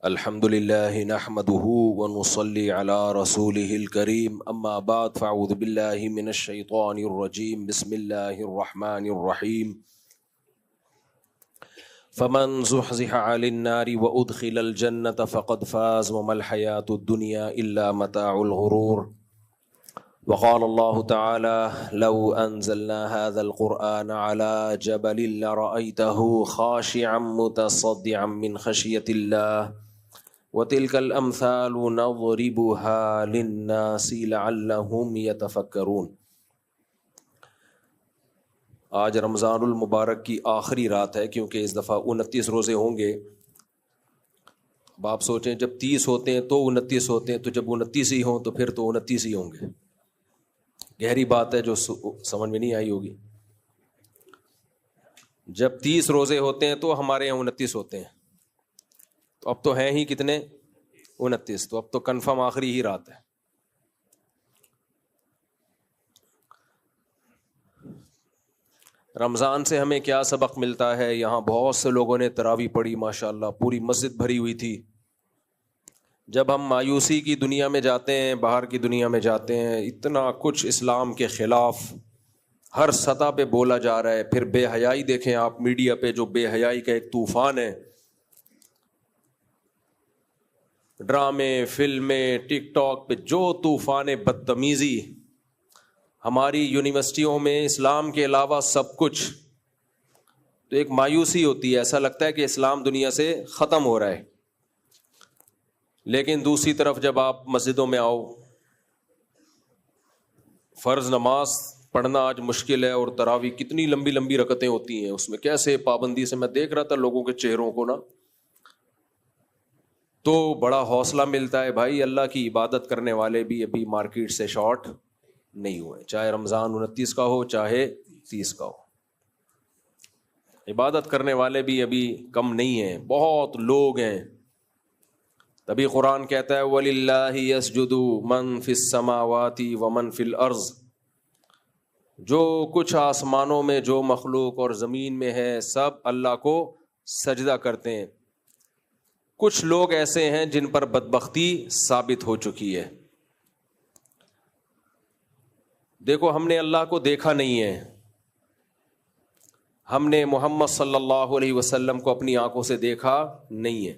الحمد لله نحمده ونصلي على رسوله الكريم اما بعد فاعوذ بالله من الشيطان الرجيم بسم الله الرحمن الرحيم فمن زحزح عن النار وادخل الجنة فقد فاز وما الحياة الدنيا الا متاع الغرور وقال الله تعالى لو انزلنا هذا القرآن على جبل لرأيته خاشعا متصدعا من خشية الله وَتِلْكَ الْأَمْثَالُ نَضْرِبُهَا لِلنَّاسِ لَعَلَّهُمْ يَتَفَكَّرُونَ۔ آج رمضان المبارک کی آخری رات ہے، کیونکہ اس دفعہ 29 روزے ہوں گے۔ اب آپ سوچیں جب 30 ہوتے ہیں تو 29 ہوتے ہیں، تو جب 29 ہی ہوں تو پھر تو 29 ہی ہوں گے۔ گہری بات ہے جو سمجھ میں نہیں آئی ہوگی۔ جب 30 روزے ہوتے ہیں تو ہمارے یہاں 29 ہوتے ہیں، تو اب تو ہیں ہی کتنے؟ 29۔ تو اب تو کنفرم آخری ہی رات ہے۔ رمضان سے ہمیں کیا سبق ملتا ہے؟ یہاں بہت سے لوگوں نے تراویح پڑھی، ماشاءاللہ پوری مسجد بھری ہوئی تھی۔ جب ہم مایوسی کی دنیا میں جاتے ہیں، باہر کی دنیا میں جاتے ہیں، اتنا کچھ اسلام کے خلاف ہر سطح پہ بولا جا رہا ہے۔ پھر بے حیائی دیکھیں آپ میڈیا پہ، جو بے حیائی کا ایک طوفان ہے، ڈرامے، فلمیں، ٹک ٹاک پہ جو طوفان بدتمیزی، ہماری یونیورسٹیوں میں اسلام کے علاوہ سب کچھ، تو ایک مایوسی ہوتی ہے، ایسا لگتا ہے کہ اسلام دنیا سے ختم ہو رہا ہے۔ لیکن دوسری طرف جب آپ مسجدوں میں آؤ، فرض نماز پڑھنا آج مشکل ہے، اور تراویح کتنی لمبی لمبی رکعتیں ہوتی ہیں، اس میں کیسے پابندی سے، میں دیکھ رہا تھا لوگوں کے چہروں کو نا، تو بڑا حوصلہ ملتا ہے۔ بھائی اللہ کی عبادت کرنے والے بھی ابھی مارکیٹ سے شارٹ نہیں ہوئے، چاہے رمضان 29 کا ہو چاہے 30 کا ہو، عبادت کرنے والے بھی ابھی کم نہیں ہیں، بہت لوگ ہیں۔ تبھی قرآن کہتا ہے وَلِلَّهِ يَسْجُدُ مَن فِي السَّمَاوَاتِ وَمَن فِي الْأَرْضِ، جو کچھ آسمانوں میں، جو مخلوق اور زمین میں ہے، سب اللہ کو سجدہ کرتے ہیں۔ کچھ لوگ ایسے ہیں جن پر بدبختی ثابت ہو چکی ہے۔ دیکھو ہم نے اللہ کو دیکھا نہیں ہے، ہم نے محمد صلی اللہ علیہ وسلم کو اپنی آنکھوں سے دیکھا نہیں ہے۔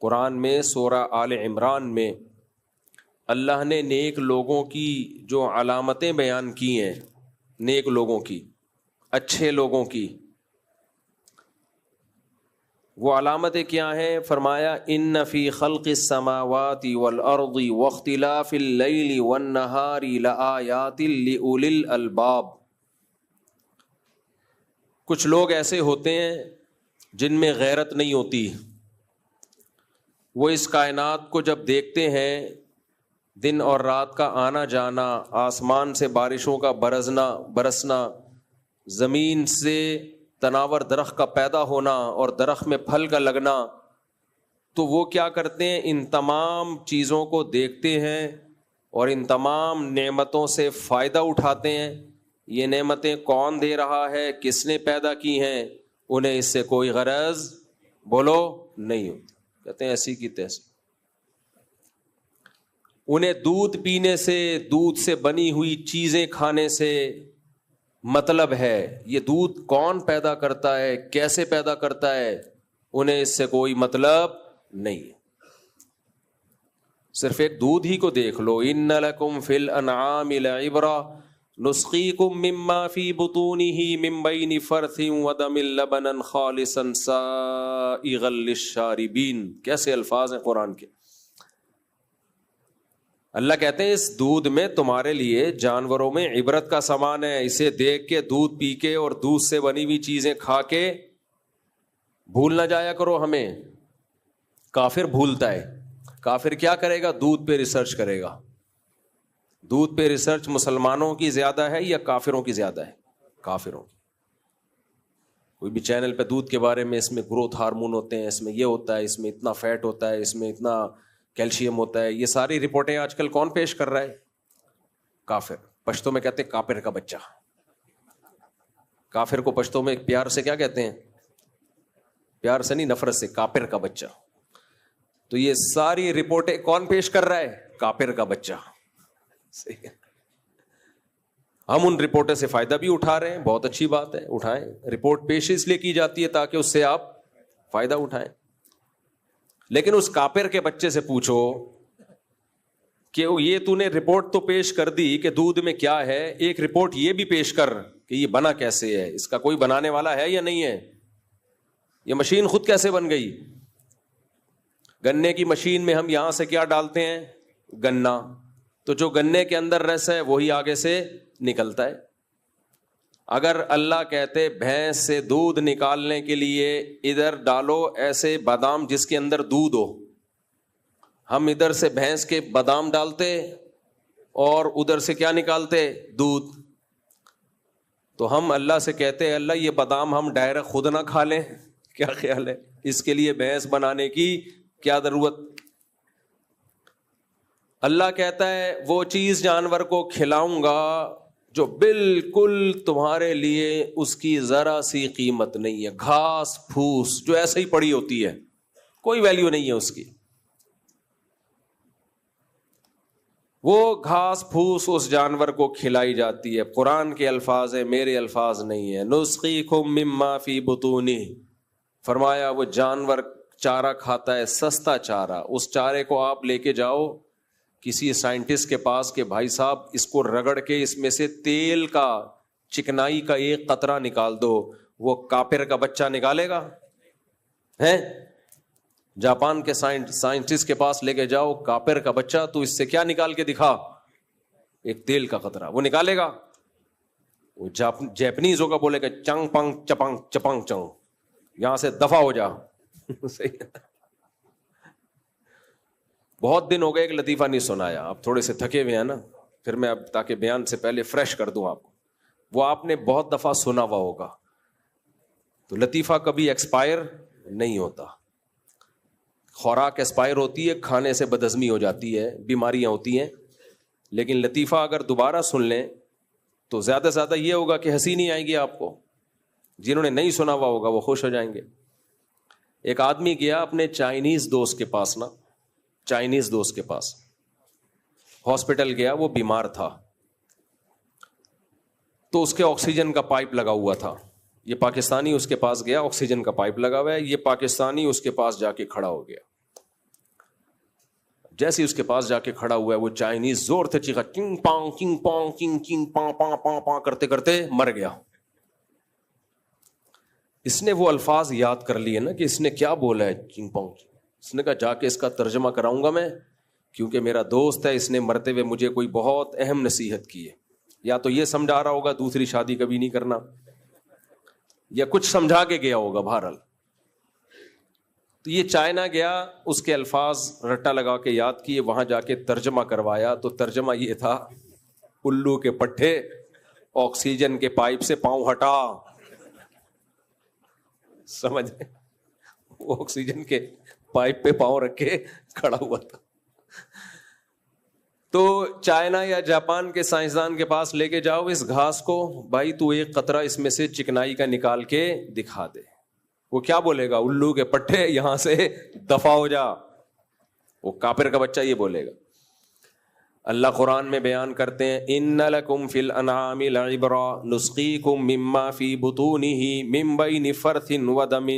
قرآن میں سورہ آل عمران میں اللہ نے نیک لوگوں کی جو علامتیں بیان کی ہیں، نیک لوگوں کی، اچھے لوگوں کی، وہ علامتیں کیا ہیں؟ فرمایا ان فی خلق السماوات والارض واختلاف اللیل والنہار لآیات لأولی الالباب۔ کچھ لوگ ایسے ہوتے ہیں جن میں غیرت نہیں ہوتی، وہ اس کائنات کو جب دیکھتے ہیں، دن اور رات کا آنا جانا، آسمان سے بارشوں کا برسنا، زمین سے تناور درخت کا پیدا ہونا اور درخت میں پھل کا لگنا، تو وہ کیا کرتے ہیں؟ ان تمام چیزوں کو دیکھتے ہیں اور ان تمام نعمتوں سے فائدہ اٹھاتے ہیں۔ یہ نعمتیں کون دے رہا ہے، کس نے پیدا کی ہیں، انہیں اس سے کوئی غرض بولو نہیں ہوتی، کہتے ہیں ایسی کی تیسی۔ انہیں دودھ پینے سے، دودھ سے بنی ہوئی چیزیں کھانے سے مطلب ہے، یہ دودھ کون پیدا کرتا ہے، کیسے پیدا کرتا ہے، انہیں اس سے کوئی مطلب نہیں ہے۔ صرف ایک دودھ ہی کو دیکھ لو، ان لکم فی الانعام لعبرہ نسقیکم مما فی بطونہ من بین فرث ودم لبنا خالصا سائغا للشاربین۔ کیسے الفاظ ہیں قرآن کے۔ اللہ کہتے ہیں اس دودھ میں تمہارے لیے، جانوروں میں عبرت کا سامان ہے، اسے دیکھ کے، دودھ پی کے اور دودھ سے بنی ہوئی چیزیں کھا کے بھول نہ جایا کرو ہمیں۔ کافر بھولتا ہے، کافر کیا کرے گا؟ دودھ پہ ریسرچ کرے گا۔ دودھ پہ ریسرچ مسلمانوں کی زیادہ ہے یا کافروں کی زیادہ ہے؟ کافروں کی۔ کوئی بھی چینل پہ دودھ کے بارے میں، اس میں گروتھ ہارمون ہوتے ہیں، اس میں یہ ہوتا ہے، اس میں اتنا فیٹ ہوتا ہے، اس میں اتنا کیلشیم ہوتا ہے، یہ ساری رپورٹیں آج کل کون پیش کر رہا ہے؟ کافر۔ پشتو میں کہتے ہیں کافر کا بچہ۔ کافر کو پشتو میں پیار سے کیا کہتے ہیں؟ پیار سے نہیں، نفرت سے، کافر کا بچہ. تو یہ ساری رپورٹیں کون پیش کر رہا ہے؟ کافر کا بچہ. صحیح ہے. ہم ان رپورٹوں سے فائدہ بھی اٹھا رہے ہیں، بہت اچھی بات ہے، اٹھائیں. رپورٹ پیش اس لیے کی جاتی ہے تاکہ اس سے آپ فائدہ اٹھائیں. لیکن اس کافر کے بچے سے پوچھو کہ یہ تو نے رپورٹ تو پیش کر دی کہ دودھ میں کیا ہے، ایک رپورٹ یہ بھی پیش کر کہ یہ بنا کیسے ہے، اس کا کوئی بنانے والا ہے یا نہیں ہے، یہ مشین خود کیسے بن گئی. گنے کی مشین میں ہم یہاں سے کیا ڈالتے ہیں؟ گنا. تو جو گنے کے اندر رس ہے وہی آگے سے نکلتا ہے. اگر اللہ کہتے بھینس سے دودھ نکالنے کے لیے ادھر ڈالو ایسے بادام جس کے اندر دودھ ہو، ہم ادھر سے بھینس کے بادام ڈالتے اور ادھر سے کیا نکالتے؟ دودھ. تو ہم اللہ سے کہتے اللہ یہ بادام ہم ڈائریکٹ خود نہ کھا لیں، کیا خیال ہے؟ اس کے لیے بھینس بنانے کی کیا ضرورت؟ اللہ کہتا ہے وہ چیز جانور کو کھلاؤں گا جو بالکل تمہارے لیے اس کی ذرا سی قیمت نہیں ہے. گھاس پھوس جو ایسے ہی پڑی ہوتی ہے، کوئی ویلیو نہیں ہے اس کی. وہ گھاس پھوس اس جانور کو کھلائی جاتی ہے. قرآن کے الفاظ ہیں، میرے الفاظ نہیں ہیں. نسقیکم مما فی بطونہ، فرمایا وہ جانور چارہ کھاتا ہے، سستا چارہ. اس چارے کو آپ لے کے جاؤ کسی سائنٹسٹ کے پاس کہ بھائی صاحب اس کو رگڑ کے اس میں سے تیل کا، چکنائی کا ایک قطرہ نکال دو. وہ کافر کا بچہ نکالے گا؟ ہیں؟ جاپان کے سائنٹسٹ کے پاس لے کے جاؤ، کافر کا بچہ، تو اس سے کیا نکال کے دکھا؟ ایک تیل کا قطرہ. وہ نکالے گا؟ وہ جیپنیزوں کا بولے گا چنگ پنگ چپنگ چپنگ چنگ، یہاں سے دفع ہو جا. صحیح. بہت دن ہو گئے، ایک لطیفہ نہیں سنایا. آپ تھوڑے سے تھکے ہوئے ہیں نا، پھر میں اب تاکہ بیان سے پہلے فریش کر دوں آپ کو. وہ آپ نے بہت دفعہ سنا ہوا ہوگا. تو لطیفہ کبھی ایکسپائر نہیں ہوتا. خوراک ایکسپائر ہوتی ہے، کھانے سے بدہضمی ہو جاتی ہے، بیماریاں ہوتی ہیں. لیکن لطیفہ اگر دوبارہ سن لیں تو زیادہ سے زیادہ یہ ہوگا کہ ہنسی نہیں آئے گی آپ کو. جنہوں نے نہیں سنا ہوا ہوگا وہ خوش ہو جائیں گے. ایک آدمی گیا اپنے چائنیز دوست کے پاس، چائنیز دوست کے پاس ہاسپٹل گیا. وہ بیمار تھا تو اس کے آکسیجن کا پائپ لگا ہوا تھا. یہ پاکستانی اس کے پاس گیا، آکسیجن کا پائپ لگا ہوا ہے. یہ پاکستانی اس کے پاس جا کے کھڑا ہو گیا. جیسے اس کے پاس جا کے کھڑا ہوا ہے وہ چائنیز زور سے چیخا، چنگ پانگ چنگ پانگ چنگ چنگ پاں پاں پاں پاں کرتے کرتے مر گیا. اس نے وہ الفاظ یاد کر لیے نا کہ اس نے کیا بولا ہے، چنگ پانگ. اس نے کہا جا کے اس کا ترجمہ کراؤں گا میں، کیونکہ میرا دوست ہے، اس نے مرتے ہوئے مجھے کوئی بہت اہم نصیحت کی ہے. یا تو یہ سمجھا رہا ہوگا دوسری شادی کبھی نہیں کرنا، یا کچھ سمجھا کے گیا ہوگا. بہرحال تو یہ چائنا گیا، اس کے الفاظ رٹا لگا کے یاد کیے، وہاں جا کے ترجمہ کروایا. تو ترجمہ یہ تھا، الو کے پٹھے، آکسیجن کے پائپ سے پاؤں ہٹا. سمجھ وہ آکسیجن کے پائپ پہ پاؤں رکھ کے کھڑا ہوا تھا. تو چائنا یا جاپان کے سائنسدان کے پاس لے کے جاؤ اس گھاس کو، بھائی تو ایک قطرہ اس میں سے چکنائی کا نکال کے دکھا دے. وہ کیا بولے گا؟ الو کے پٹھے، یہاں سے دفع ہو جا. وہ کافر کا بچہ یہ بولے گا. اللہ قرآن میں بیان کرتے ہیں، ان لکم فی الانعام لعبرا نسقیکم مما فی بطونہ من بین فرث ودم.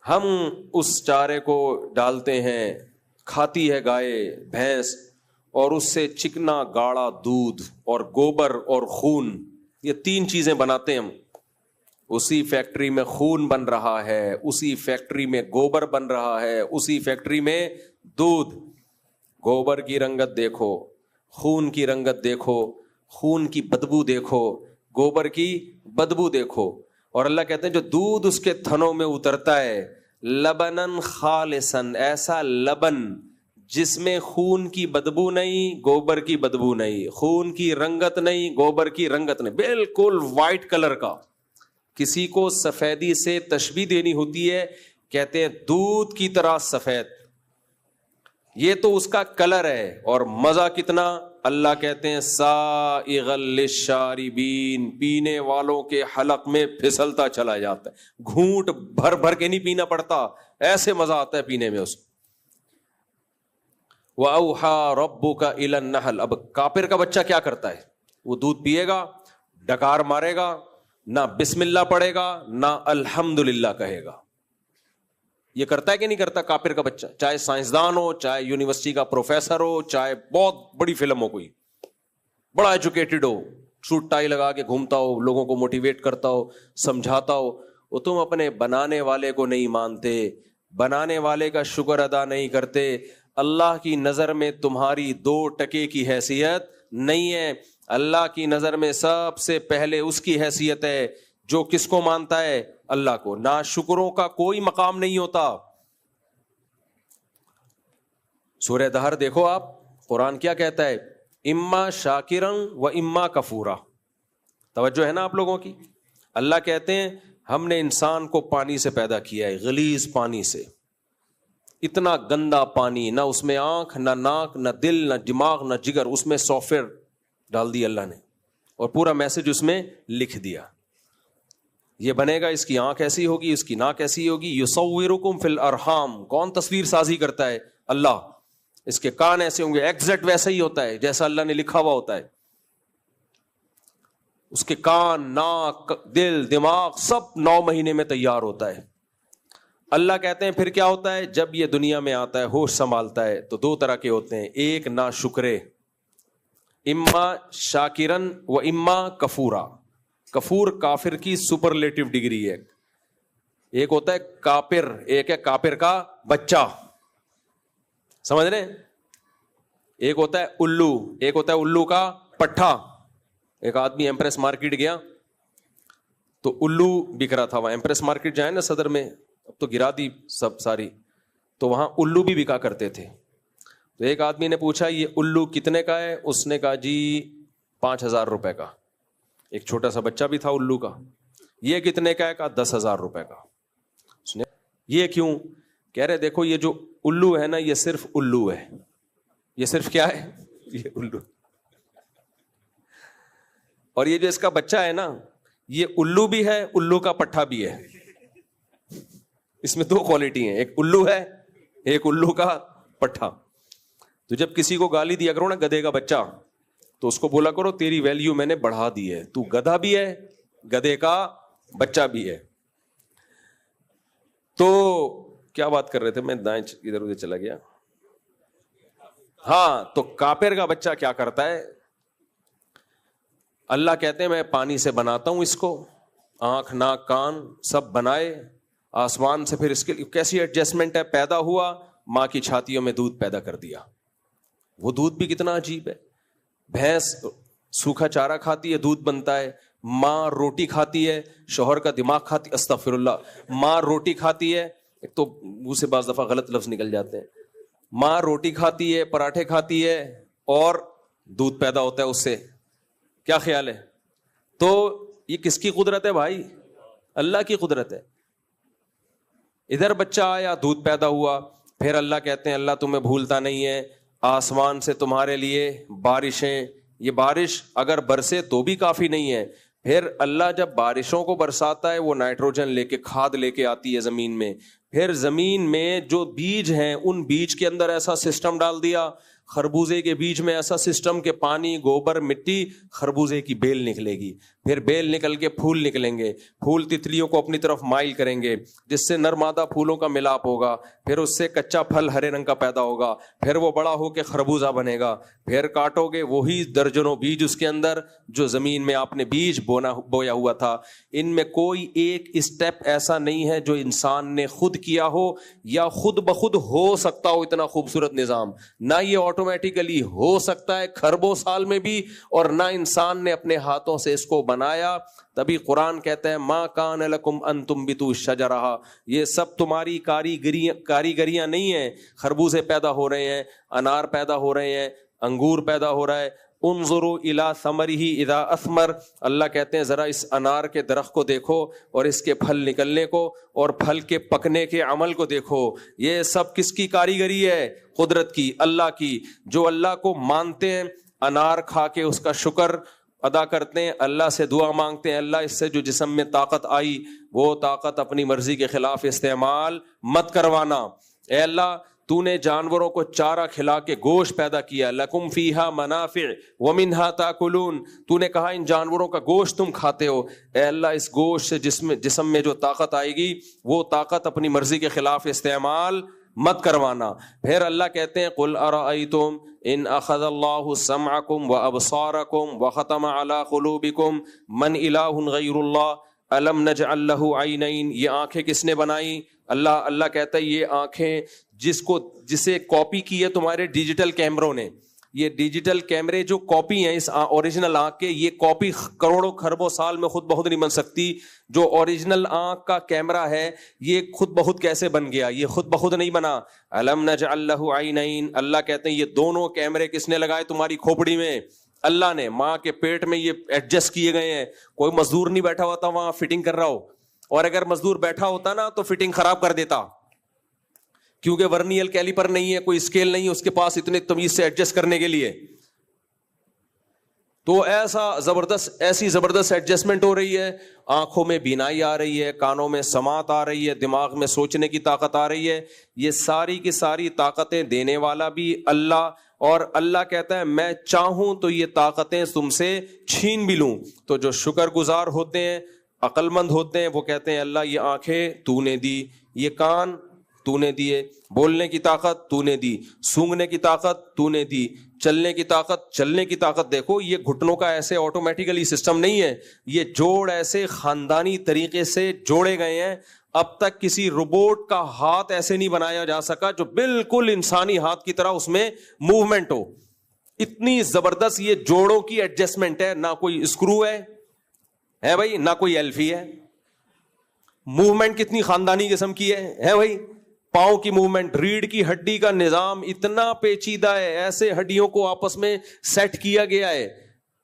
ہم اس چارے کو ڈالتے ہیں، کھاتی ہے گائے بھینس، اور اس سے چکنا گاڑا دودھ اور گوبر اور خون، یہ تین چیزیں بناتے ہیں ہم. اسی فیکٹری میں خون بن رہا ہے، اسی فیکٹری میں گوبر بن رہا ہے، اسی فیکٹری میں دودھ. گوبر کی رنگت دیکھو، خون کی رنگت دیکھو، خون کی بدبو دیکھو، گوبر کی بدبو دیکھو. اور اللہ کہتے ہیں جو دودھ اس کے تھنوں میں اترتا ہے، لبنن خالصن، ایسا لبن جس میں خون کی بدبو نہیں، گوبر کی بدبو نہیں، خون کی رنگت نہیں، گوبر کی رنگت نہیں، بالکل وائٹ کلر کا. کسی کو سفیدی سے تشبیہ دینی ہوتی ہے، کہتے ہیں دودھ کی طرح سفید. یہ تو اس کا کلر ہے، اور مزہ کتنا اللہ کہتے ہیں سائغ للشاربین، پینے والوں کے حلق میں پھسلتا چلا جاتا ہے، گھونٹ بھر بھر کے نہیں پینا پڑتا، ایسے مزہ آتا ہے پینے میں اس کو۔ وَأَوْحَى رَبُّكَ إِلَى النَّحْلِ، اب کافر کا بچہ کیا کرتا ہے؟ وہ دودھ پیے گا، ڈکار مارے گا، نہ بسم اللہ پڑھے گا، نہ الحمدللہ کہے گا۔ یہ کرتا ہے کہ نہیں کرتا کافر کا بچہ؟ چاہے سائنسدان ہو، چاہے یونیورسٹی کا پروفیسر ہو، چاہے بہت بڑی فلم ہو، کوئی بڑا ایجوکیٹڈ ہو، سوٹ ٹائی لگا کے گھومتا ہو، لوگوں کو موٹیویٹ کرتا ہو، سمجھاتا ہو، وہ تم اپنے بنانے والے کو نہیں مانتے، بنانے والے کا شکر ادا نہیں کرتے، اللہ کی نظر میں تمہاری 2 ٹکے کی حیثیت نہیں ہے۔ اللہ کی نظر میں سب سے پہلے اس کی حیثیت ہے جو کس کو مانتا ہے؟ اللہ کو۔ ناشکروں کا کوئی مقام نہیں ہوتا۔ سورہ دہر دیکھو آپ، قرآن کیا کہتا ہے؟ اما شاکرن و اما کفورا۔ توجہ ہے نا آپ لوگوں کی؟ اللہ کہتے ہیں ہم نے انسان کو پانی سے پیدا کیا ہے، غلیظ پانی سے، اتنا گندا پانی، نہ اس میں آنکھ، نہ ناک، نہ دل، نہ دماغ، نہ جگر، اس میں سافٹ ویئر ڈال دی اللہ نے اور پورا میسج اس میں لکھ دیا، یہ بنے گا، اس کی آنکھ ایسی ہوگی، اس کی ناک ایسی ہوگی۔ یصورکم فی الارحام، کون تصویر سازی کرتا ہے؟ اللہ۔ اس کے کان ایسے ہوں گے، ایگزیکٹ ویسا ہی ہوتا ہے جیسا اللہ نے لکھا ہوا ہوتا ہے، اس کے کان، ناک، دل، دماغ سب 9 مہینے میں تیار ہوتا ہے۔ اللہ کہتے ہیں پھر کیا ہوتا ہے؟ جب یہ دنیا میں آتا ہے، ہوش سنبھالتا ہے، تو 2 طرح کے ہوتے ہیں، ایک ناشکرے، اما شاکرن و اما کفورا۔ کفور کافر کی سپرلیٹو ڈگری ہے۔ ایک ہوتا ہے کافر، ایک ہے کافر کا بچہ، سمجھ رہے ہیں؟ ایک ہوتا ہے الو، ایک ہوتا ہے الو کا پٹھا۔ ایک آدمی ایمپریس مارکیٹ گیا تو الو بک رہا تھا وہاں، ایمپریس مارکیٹ جائے نا صدر میں، اب تو گرا دی سب ساری، تو وہاں الو بھی بکا کرتے تھے۔ تو ایک آدمی نے پوچھا یہ الو کتنے کا ہے؟ اس نے کہا جی 5,000 روپے کا۔ ایک چھوٹا سا بچہ بھی تھا الو کا۔ یہ کتنے کا ہے؟ کہا 10,000 روپے کا۔ اس نے یہ کیوں؟ کہہ رہے دیکھو یہ جو الو ہے نا، یہ صرف الو ہے، یہ صرف کیا ہے؟ یہ الو۔ اور یہ جو اس کا بچہ ہے نا، یہ الو بھی ہے، الو کا پٹھا بھی ہے۔ اس میں 2 کوالٹی ہیں، ایک الو ہے، ایک الو کا پٹھا۔ تو جب کسی کو گالی دیا کرو نا گدھے کا بچہ، تو اس کو بولا کرو تیری ویلیو میں نے بڑھا دی ہے، تو گدھا بھی ہے، گدھے کا بچہ بھی ہے۔ تو کیا بات کر رہے تھے؟ میں دائیں ادھر ادھر چلا گیا۔ ہاں، تو کافر کا بچہ کیا کرتا ہے؟ اللہ کہتے ہیں میں پانی سے بناتا ہوں اس کو، آنکھ، ناک، کان سب بنائے آسمان سے، پھر اس کے کیسی ایڈجسٹمنٹ ہے؟ پیدا ہوا، ماں کی چھاتیوں میں دودھ پیدا کر دیا۔ وہ دودھ بھی کتنا عجیب ہے۔ بھینس سوکھا چارہ کھاتی ہے، دودھ بنتا ہے۔ ماں روٹی کھاتی ہے، شوہر کا دماغ کھاتی، استغفر اللہ، ماں روٹی کھاتی ہے، ایک تو منہ سے بعض دفعہ غلط لفظ نکل جاتے ہیں، ماں روٹی کھاتی ہے، پراٹھے کھاتی ہے، اور دودھ پیدا ہوتا ہے اس سے۔ کیا خیال ہے؟ تو یہ کس کی قدرت ہے بھائی؟ اللہ کی قدرت ہے۔ ادھر بچہ آیا، دودھ پیدا ہوا، پھر اللہ کہتے ہیں اللہ تمہیں بھولتا نہیں ہے، آسمان سے تمہارے لیے بارشیں، یہ بارش اگر برسے تو بھی کافی نہیں ہے، پھر اللہ جب بارشوں کو برساتا ہے وہ نائٹروجن لے کے، کھاد لے کے آتی ہے زمین میں، پھر زمین میں جو بیج ہیں ان بیج کے اندر ایسا سسٹم ڈال دیا، خربوزے کے بیج میں ایسا سسٹم کہ پانی، گوبر، مٹی، خربوزے کی بیل نکلے گی، پھر بیل نکل کے پھول نکلیں گے، پھول تتلیوں کو اپنی طرف مائل کریں گے، جس سے نرمادہ پھولوں کا ملاپ ہوگا، پھر اس سے کچا پھل ہرے رنگ کا پیدا ہوگا، پھر وہ بڑا ہو کے خربوزہ بنے گا، پھر کاٹو گے وہی درجنوں بیج اس کے اندر جو زمین میں آپ نے بیج بویا ہوا تھا۔ ان میں کوئی ایک اسٹیپ ایسا نہیں ہے جو انسان نے خود کیا ہو یا خود بخود ہو سکتا ہو، اتنا خوبصورت نظام نہ یہ آٹومیٹیکلی ہو سکتا ہے کھربوں سال میں بھی، اور نہ انسان نے اپنے ہاتھوں سے اس کو بنایا۔ تبھی قرآن کہتا ہے ما کان لکم ان تنبتوا الشجرہ، یہ سب تمہاری کاریگریاں نہیں ہیں۔ خربوزے پیدا ہو رہے ہیں، انار پیدا ہو رہے ہیں، انگور پیدا ہو رہا ہے، انظروا الی ثمرہ اذا اثمر، اللہ کہتے ہیں ذرا اس انار کے درخت کو دیکھو اور اس کے پھل نکلنے کو اور پھل کے پکنے کے عمل کو دیکھو۔ یہ سب کس کی کاریگری ہے؟ قدرت کی، اللہ کی۔ جو اللہ کو مانتے ہیں، انار کھا کے اس کا شکر ادا کرتے ہیں, اللہ سے دعا مانگتے ہیں اللہ اس سے جو جسم میں طاقت آئی وہ طاقت اپنی مرضی کے خلاف استعمال مت کروانا. اے اللہ تو نے جانوروں کو چارہ کھلا کے گوشت پیدا کیا, لکم فیہا منافع ومنہا تاکلون, تو نے کہا ان جانوروں کا گوشت تم کھاتے ہو, اے اللہ اس گوشت سے جسم میں جو طاقت آئے گی وہ طاقت اپنی مرضی کے خلاف استعمال مت کروانا. پھر اللہ کہتے ہیں قل ارأیتم ان اخذ اللہ سمعکم وابصارکم وختم علی قلوبکم من الہ غیر اللہ الم نجعل لہ عینین, یہ آنکھیں کس نے بنائی؟ اللہ کہتا ہے یہ آنکھیں جسے کاپی کی ہے تمہارے ڈیجیٹل کیمروں نے, یہ ڈیجیٹل کیمرے جو کاپی ہیں اس اوریجنل آنکھ کے, یہ کاپی کروڑوں خربوں سال میں خود بخود نہیں بن سکتی. جو اوریجنل آنکھ کا کیمرہ ہے یہ خود بخود کیسے بن گیا؟ یہ خود بخود نہیں بنا. الم نجعل لہ عینین, اللہ کہتے ہیں یہ دونوں کیمرے کس نے لگائے تمہاری کھوپڑی میں؟ اللہ نے. ماں کے پیٹ میں یہ ایڈجسٹ کیے گئے ہیں, کوئی مزدور نہیں بیٹھا ہوتا وہاں فٹنگ کر رہا ہو, اور اگر مزدور بیٹھا ہوتا نا تو فٹنگ خراب کر دیتا, کیونکہ ورنیل کیلیپر نہیں ہے, کوئی اسکیل نہیں ہے اس کے پاس اتنے تمیز سے ایڈجسٹ کرنے کے لیے. تو ایسی زبردست ایڈجسٹمنٹ ہو رہی ہے, آنکھوں میں بینائی آ رہی ہے, کانوں میں سماعت آ رہی ہے, دماغ میں سوچنے کی طاقت آ رہی ہے. یہ ساری کی ساری طاقتیں دینے والا بھی اللہ, اور اللہ کہتا ہے میں چاہوں تو یہ طاقتیں تم سے چھین بھی لوں. تو جو شکر گزار ہوتے ہیں, عقل مند ہوتے ہیں, وہ کہتے ہیں اللہ یہ آنکھیں تو نے دی, یہ کان تو نے دیے, بولنے کی طاقت تو نے دی, سونگنے کی طاقت تو نے دی, چلنے کی طاقت. دیکھو یہ گھٹنوں کا ایسے آٹومیٹیکلی سسٹم نہیں ہے, یہ جوڑ ایسے خاندانی طریقے سے جوڑے گئے ہیں. اب تک کسی روبوٹ کا ہاتھ ایسے نہیں بنایا جا سکا جو بالکل انسانی ہاتھ کی طرح اس میں موومنٹ ہو. اتنی زبردست یہ جوڑوں کی ایڈجسٹمنٹ ہے, نہ کوئی اسکرو ہے بھائی, نہ کوئی ایلفی ہے. موومنٹ کتنی خاندانی قسم کی ہے بھائی. پاؤں کی موومنٹ, ریڑھ کی ہڈی کا نظام اتنا پیچیدہ ہے, ایسے ہڈیوں کو آپس میں سیٹ کیا گیا ہے,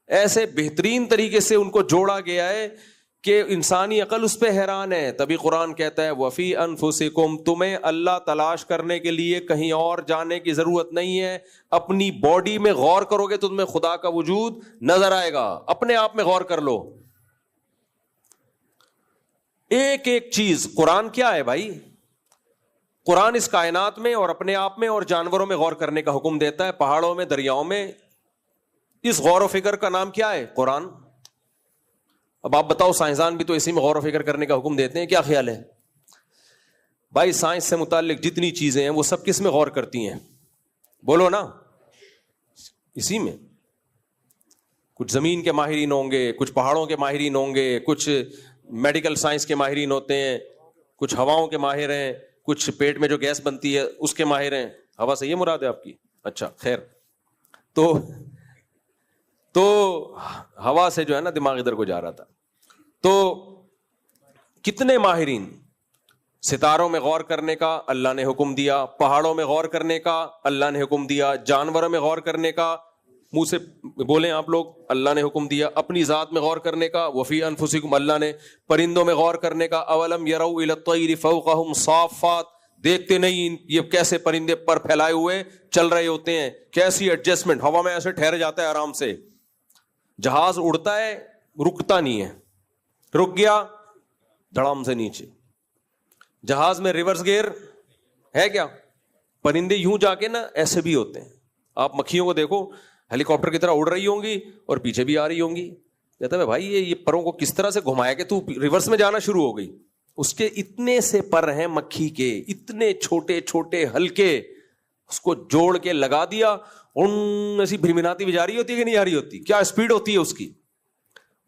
ایسے بہترین طریقے سے ان کو جوڑا گیا ہے کہ انسانی عقل اس پہ حیران ہے. تبھی قرآن کہتا ہے وفی انفسکم, تمہیں اللہ تلاش کرنے کے لیے کہیں اور جانے کی ضرورت نہیں ہے, اپنی باڈی میں غور کرو گے تو تمہیں خدا کا وجود نظر آئے گا. اپنے آپ میں غور کر لو, ایک ایک چیز. قرآن کیا ہے بھائی؟ قرآن اس کائنات میں اور اپنے آپ میں اور جانوروں میں غور کرنے کا حکم دیتا ہے, پہاڑوں میں, دریاؤں میں. اس غور و فکر کا نام کیا ہے؟ قرآن. اب آپ بتاؤ, سائنسدان بھی تو اسی میں غور و فکر کرنے کا حکم دیتے ہیں, کیا خیال ہے بھائی؟ سائنس سے متعلق جتنی چیزیں ہیں وہ سب کس میں غور کرتی ہیں؟ بولو نا, اسی میں. کچھ زمین کے ماہرین ہوں گے, کچھ پہاڑوں کے ماہرین ہوں گے, کچھ میڈیکل سائنس کے ماہرین ہوتے ہیں, کچھ ہواؤں کے ماہر ہیں, کچھ پیٹ میں جو گیس بنتی ہے اس کے ماہر ہیں. ہوا سے یہ مراد ہے آپ کی؟ اچھا خیر. تو ہوا سے جو ہے نا دماغ ادھر کو جا رہا تھا. تو کتنے ماہرین. ستاروں میں غور کرنے کا اللہ نے حکم دیا, پہاڑوں میں غور کرنے کا اللہ نے حکم دیا, جانوروں میں غور کرنے کا, منہ سے بولیں آپ لوگ, اللہ نے حکم دیا. اپنی ذات میں غور کرنے کا وفی انفسکم اللہ نے. پرندوں میں غور کرنے کا اولم یروا الی الطیر فوقہم صافات, دیکھتے نہیں یہ کیسے پرندے پر پھیلائے ہوئے چل رہے ہوتے ہیں, کیسی ایڈجسٹمنٹ, ہوا میں ایسے ٹھہر جاتا ہے آرام سے. جہاز اڑتا ہے رکتا نہیں ہے, رک گیا دھڑام سے نیچے. جہاز میں ریورس گیئر ہے کیا؟ پرندے یوں جا کے نا ایسے بھی ہوتے ہیں. آپ مکھیوں کو دیکھو, ہیلی کاپٹر کی طرح اڑ رہی ہوں گی اور پیچھے بھی آ رہی ہوں گی. کہتا ہے بھائی یہ پروں کو کس طرح سے گھمایا کہ تو ریورس میں جانا شروع ہو گئی. اس کے اتنے سے پر ہیں مکھی کے, اتنے چھوٹے چھوٹے ہلکے, اس کو جوڑ کے لگا دیا, ایسی بھرمناتی بھی جا رہی ہوتی ہے کہ نہیں آ رہی ہوتی, کیا اسپیڈ ہوتی ہے اس کی.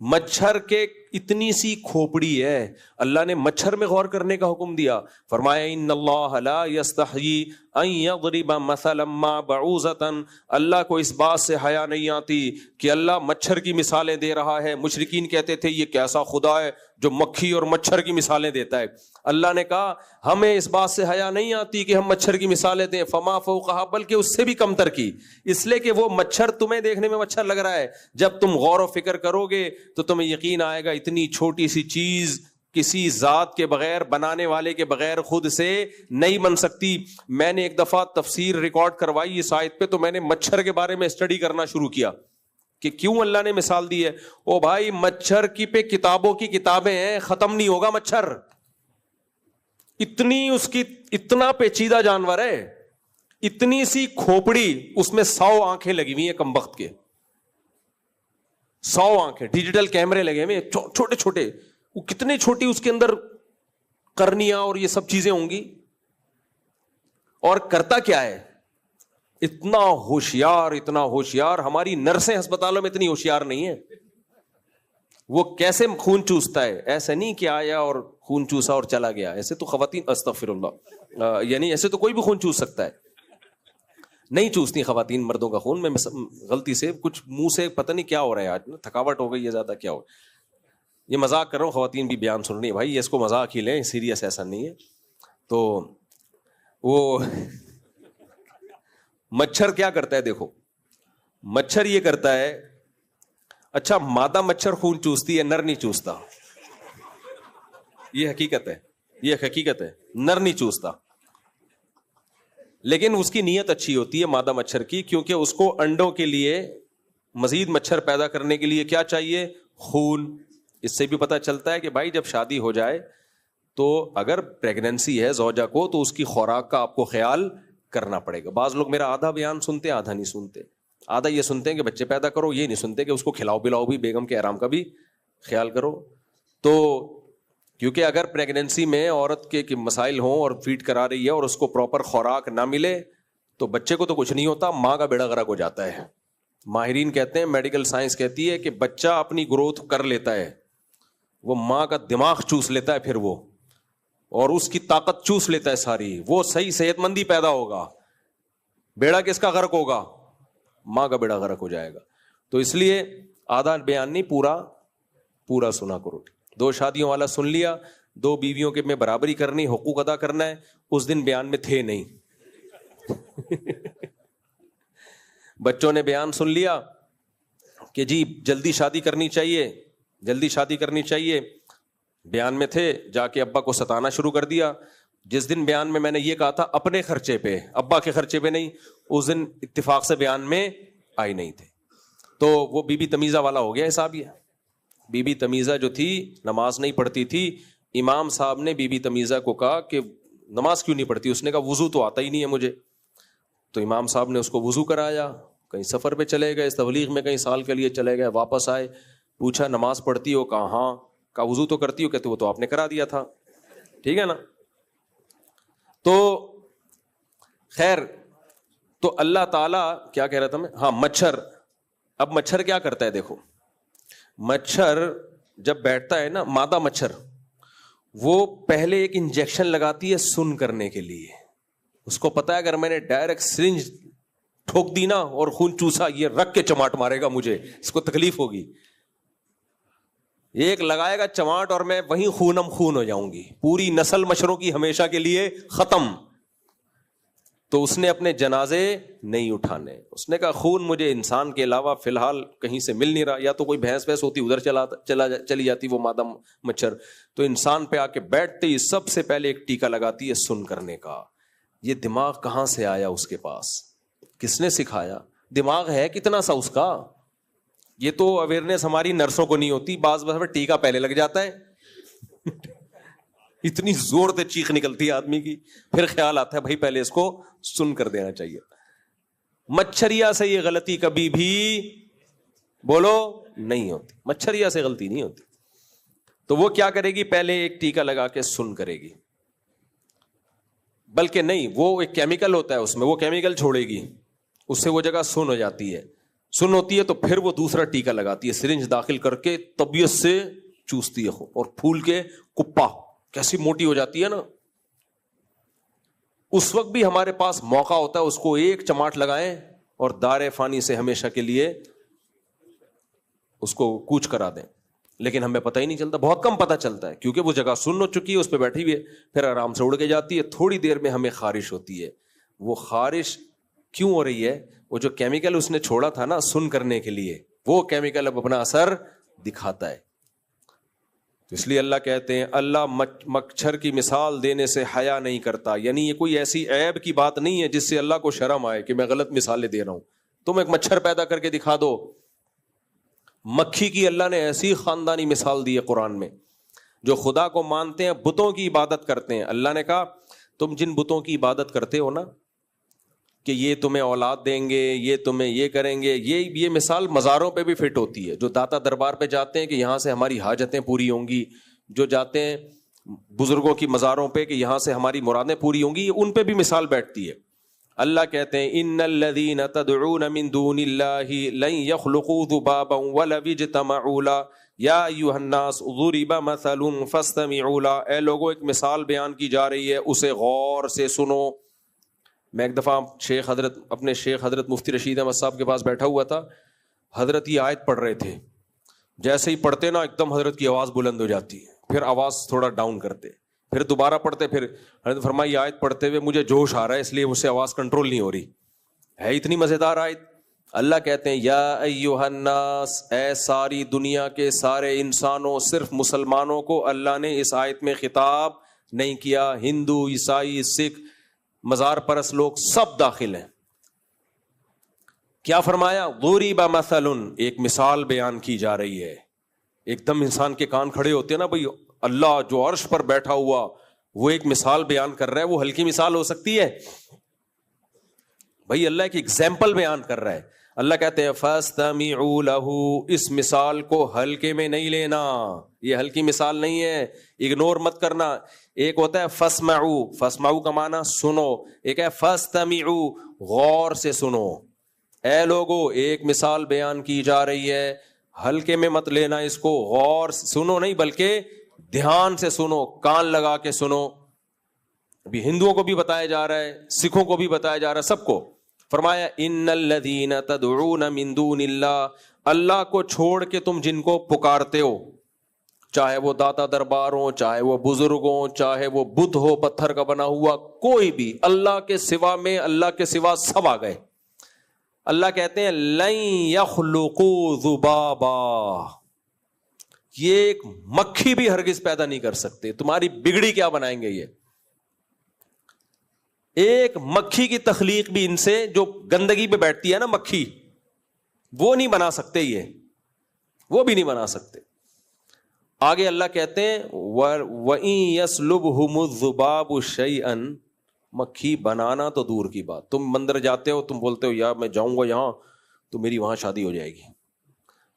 مچھر کے اتنی سی کھوپڑی ہے, اللہ نے مچھر میں غور کرنے کا حکم دیا. فرمایا ان اللہ لا یستحیی ان یضرب مثلا ما بعوضۃ, اللہ کو اس بات سے حیا نہیں آتی کہ اللہ مچھر کی مثالیں دے رہا ہے. مشرکین کہتے تھے یہ کیسا خدا ہے جو مکھی اور مچھر کی مثالیں دیتا ہے. اللہ نے کہا ہمیں اس بات سے حیا نہیں آتی کہ ہم مچھر کی مثالیں دیں, فما فوقہا, بلکہ اس سے بھی کمتر کی. اس لیے کہ وہ مچھر تمہیں دیکھنے میں مچھر لگ رہا ہے, جب تم غور و فکر کرو گے تو تمہیں یقین آئے گا اتنی چھوٹی سی چیز کسی ذات کے بغیر, بنانے والے کے بغیر خود سے نہیں بن سکتی. میں نے ایک دفعہ تفسیر ریکارڈ کروائی اس آیت پہ, تو میں نے مچھر کے بارے میں اسٹڈی کرنا شروع کیا کہ کیوں اللہ نے مثال دی ہے. او بھائی, مچھر کی پہ کتابوں کی کتابیں ہیں, ختم نہیں ہوگا مچھر. اتنی اس کی, اتنا پیچیدہ جانور ہے, اتنی سی کھوپڑی, اس میں 100 آنکھیں لگی ہوئی ہیں کمبخت کے, 100 آنکھیں, ڈیجیٹل کیمرے لگے ہوئے چھوٹے چھوٹے. وہ کتنے چھوٹی اس کے اندر کرنیاں اور یہ سب چیزیں ہوں گی. اور کرتا کیا ہے, اتنا ہوشیار, اتنا ہوشیار. ہماری نرسیں ہسپتالوں میں اتنی ہوشیار نہیں ہیں. وہ کیسے خون چوستا ہے, ایسے نہیں کہ آیا اور خون چوسا اور چلا گیا. ایسے تو خواتین, استغفر اللہ, یعنی ایسے تو کوئی بھی خون چوس سکتا ہے. نہیں چوستی خواتین مردوں کا خون. میں غلطی سے کچھ منہ سے پتہ نہیں کیا ہو رہا ہے آج, تھکاوٹ ہو گئی ہے زیادہ, کیا ہو. یہ مذاق کر رہا ہوں, خواتین بھی بیان سن رہی ہیں بھائی, اس کو مذاق ہی لیں, سیریس ایسا نہیں ہے. تو وہ مچھر کیا کرتا ہے دیکھو, مچھر یہ کرتا ہے, اچھا مادہ مچھر خون چوستی ہے, نر نہیں چوستا. یہ حقیقت ہے, یہ حقیقت ہے, نر نہیں چوستا. لیکن اس کی نیت اچھی ہوتی ہے مادہ مچھر کی, کیونکہ اس کو انڈوں کے لیے, مزید مچھر پیدا کرنے کے لیے کیا چاہیے, خون. اس سے بھی پتہ چلتا ہے کہ بھائی جب شادی ہو جائے تو اگر پریگننسی ہے زوجہ کو, تو اس کی خوراک کا آپ کو خیال کرنا پڑے گا. بعض لوگ میرا آدھا بیان سنتے ہیں, آدھا نہیں سنتے. آدھا یہ سنتے ہیں کہ بچے پیدا کرو, یہ نہیں سنتے کہ اس کو کھلاؤ پلاؤ بھی, بیگم کے آرام کا بھی خیال کرو. تو کیونکہ اگر پریگننسی میں عورت کے مسائل ہوں اور فیڈ کرا رہی ہے اور اس کو پراپر خوراک نہ ملے, تو بچے کو تو کچھ نہیں ہوتا, ماں کا بیڑا غرق ہو جاتا ہے. ماہرین کہتے ہیں, میڈیکل سائنس کہتی ہے کہ بچہ اپنی گروتھ کر لیتا ہے, وہ ماں کا دماغ چوس لیتا ہے پھر وہ, اور اس کی طاقت چوس لیتا ہے ساری. وہ صحیح صحت مندی پیدا ہوگا, بیڑا کس کا غرق ہوگا, ماں کا بیڑا غرق ہو جائے گا. تو اس لیے آدھا بیان نہیں, پورا سنا کرو. 2 شادیوں والا سن لیا, 2 بیویوں کے میں برابری کرنی, حقوق ادا کرنا ہے, اس دن بیان میں تھے نہیں. بچوں نے بیان سن لیا کہ جی جلدی شادی کرنی چاہیے, جلدی شادی کرنی چاہیے, بیان میں تھے, جا کے ابا کو ستانا شروع کر دیا. جس دن بیان میں نے یہ کہا تھا اپنے خرچے پہ, ابا کے خرچے پہ نہیں, اس دن اتفاق سے بیان میں آئی نہیں تھے. تو وہ بی بی تمیزہ والا ہو گیا حساب. یہ بی بی تمیزہ جو تھی نماز نہیں پڑھتی تھی. امام صاحب نے بی بی تمیزہ کو کہا کہ نماز کیوں نہیں پڑھتی, اس نے کہا وضو تو آتا ہی نہیں ہے مجھے. تو امام صاحب نے اس کو وضو کرایا, کہیں سفر پہ چلے گئے, تبلیغ میں کہیں سال کے لیے چلے گئے, واپس آئے, پوچھا نماز پڑھتی ہو, کہا ہاں. کہا وضو تو کرتی ہو, کہتے وہ تو آپ نے کرا دیا تھا. ٹھیک ہے نا. تو خیر, تو اللہ تعالیٰ کیا کہہ رہا تھا میں, ہاں مچھر. اب مچھر کیا کرتا ہے دیکھو, مچھر جب بیٹھتا ہے نا, مادہ مچھر, وہ پہلے ایک انجیکشن لگاتی ہے سن کرنے کے لیے. اس کو پتا ہے اگر میں نے ڈائریکٹ سرنج ٹھوک دی نا اور خون چوسا, یہ رکھ کے چماٹ مارے گا مجھے, اس کو تکلیف ہوگی. ایک لگائے گا چماٹ اور میں وہیں خونم خون ہو جاؤں گی, پوری نسل مچھروں کی ہمیشہ کے لیے ختم. تو اس نے اپنے جنازے نہیں اٹھانے. اس نے کہا خون مجھے انسان کے علاوہ فی الحال کہیں سے مل نہیں رہا, یا تو کوئی بھینس ویس ہوتی ادھر چلی جاتی وہ مادہ مچھر, تو انسان پہ آ کے بیٹھتے ہی سب سے پہلے ایک ٹیکا لگاتی ہے سن کرنے کا. یہ دماغ کہاں سے آیا اس کے پاس, کس نے سکھایا؟ دماغ ہے کتنا سا اس کا. یہ تو اویئرنیس ہماری نرسوں کو نہیں ہوتی, بعض ٹیکا پہلے لگ جاتا ہے, اتنی زور سے چیخ نکلتی ہے آدمی کی, پھر خیال آتا ہے بھائی پہلے اس کو سن کر دینا چاہیے. مچھریا سے یہ غلطی کبھی بھی بولو نہیں ہوتی, مچھریا سے غلطی نہیں ہوتی. تو وہ کیا کرے گی, پہلے ایک ٹیکا لگا کے سن کرے گی. بلکہ نہیں, وہ ایک کیمیکل ہوتا ہے اس میں, وہ کیمیکل چھوڑے گی, اس سے وہ جگہ سن ہو جاتی ہے. سن ہوتی ہے تو پھر وہ دوسرا ٹیکا لگاتی ہے, سرنج داخل کر کے طبیعت سے چوستی ہے, اور پھول کے کپا کیسی موٹی ہو جاتی ہے نا. اس وقت بھی ہمارے پاس موقع ہوتا ہے اس کو ایک چماٹ لگائیں اور دار فانی سے ہمیشہ کے لیے اس کو کوچ کرا دیں. لیکن ہمیں پتہ ہی نہیں چلتا, بہت کم پتہ چلتا ہے, کیونکہ وہ جگہ سن ہو چکی ہے, اس پہ بیٹھی ہوئی ہے, پھر آرام سے اڑ کے جاتی ہے. تھوڑی دیر میں ہمیں خارش ہوتی ہے. وہ خارش کیوں ہو رہی ہے؟ وہ جو کیمیکل اس نے چھوڑا تھا نا سن کرنے کے لیے, وہ کیمیکل اب اپنا اثر دکھاتا ہے. تو اس لیے اللہ کہتے ہیں اللہ مچھر کی مثال دینے سے حیا نہیں کرتا، یعنی یہ کوئی ایسی عیب کی بات نہیں ہے جس سے اللہ کو شرم آئے کہ میں غلط مثالیں دے رہا ہوں. تم ایک مچھر پیدا کر کے دکھا دو. مکھی کی اللہ نے ایسی خاندانی مثال دی ہے قرآن میں. جو خدا کو مانتے ہیں بتوں کی عبادت کرتے ہیں، اللہ نے کہا تم جن بتوں کی عبادت کرتے ہو نا کہ یہ تمہیں اولاد دیں گے، یہ تمہیں یہ کریں گے، یہ مثال مزاروں پہ بھی فٹ ہوتی ہے. جو داتا دربار پہ جاتے ہیں کہ یہاں سے ہماری حاجتیں پوری ہوں گی، جو جاتے ہیں بزرگوں کی مزاروں پہ کہ یہاں سے ہماری مرادیں پوری ہوں گی، ان پہ بھی مثال بیٹھتی ہے. اللہ کہتے ہیں ان الذین تدعون من دون اللہ لن یخلقوا ذبابا ولو اجتمعوا له یا ایھا الناس ضرب مثل فاستمعوا له. اے لوگوں ایک مثال بیان کی جا رہی ہے، اسے غور سے سنو. میں ایک دفعہ اپنے شیخ حضرت مفتی رشید احمد صاحب کے پاس بیٹھا ہوا تھا. حضرت یہ آیت پڑھ رہے تھے، جیسے ہی پڑھتے نا ایک دم حضرت کی آواز بلند ہو جاتی ہے، پھر آواز تھوڑا ڈاؤن کرتے، پھر دوبارہ پڑھتے، پھر حضرت فرمائی آیت پڑھتے ہوئے مجھے جوش آ رہا ہے اس لیے مجھ سے آواز کنٹرول نہیں ہو رہی ہے. اتنی مزیدار آیت. اللہ کہتے ہیں یا ایھا الناس، اے ساری دنیا کے سارے انسانوں. صرف مسلمانوں کو اللہ نے اس آیت میں خطاب نہیں کیا، ہندو، عیسائی، سکھ، مزار پرست لوگ سب داخل ہیں. کیا فرمایا؟ ضرب مثل، ایک مثال بیان کی جا رہی ہے. ایک دم انسان کے کان کھڑے ہوتے ہیں نا بھائی، اللہ جو عرش پر بیٹھا ہوا وہ ایک مثال بیان کر رہا ہے. وہ ہلکی مثال ہو سکتی ہے بھائی؟ اللہ ایک ایگزامپل بیان کر رہا ہے. اللہ کہتے ہیں فاستمعوا له، اس مثال کو ہلکے میں نہیں لینا، یہ ہلکی مثال نہیں ہے، اگنور مت کرنا. ایک ہوتا ہے فاسمعوا، فاسمعوا کا معنی سنو، ایک ہے فاستمعوا، غور سے سنو. اے لوگو ایک مثال بیان کی جا رہی ہے، ہلکے میں مت لینا اس کو، غور سے سنو نہیں بلکہ دھیان سے سنو، کان لگا کے سنو. ابھی ہندوؤں کو بھی بتایا جا رہا ہے، سکھوں کو بھی بتایا جا رہا ہے، سب کو. فرمایا ان الذین تدعون من دون اللہ، اللہ کو چھوڑ کے تم جن کو پکارتے ہو، چاہے وہ داتا دربار ہو، چاہے وہ بزرگ ہو، چاہے وہ بت ہو پتھر کا بنا ہوا، کوئی بھی اللہ کے سوا میں، اللہ کے سوا سب آ گئے. اللہ کہتے ہیں لن یخلقوا ذبابا، یہ ایک مکھی بھی ہرگز پیدا نہیں کر سکتے. تمہاری بگڑی کیا بنائیں گے یہ؟ ایک مکھی کی تخلیق بھی ان سے، جو گندگی پہ بیٹھتی ہے نا مکھی، وہ نہیں بنا سکتے، یہ وہ بھی نہیں بنا سکتے. آگے اللہ کہتے ہیں وَإِن يَسْلُبْهُمُ الذُّبَابُ شَيْئًا، مکھی بنانا تو دور کی بات. تم مندر جاتے ہو، تم بولتے ہو یار میں جاؤں گا یہاں تو میری وہاں شادی ہو جائے گی،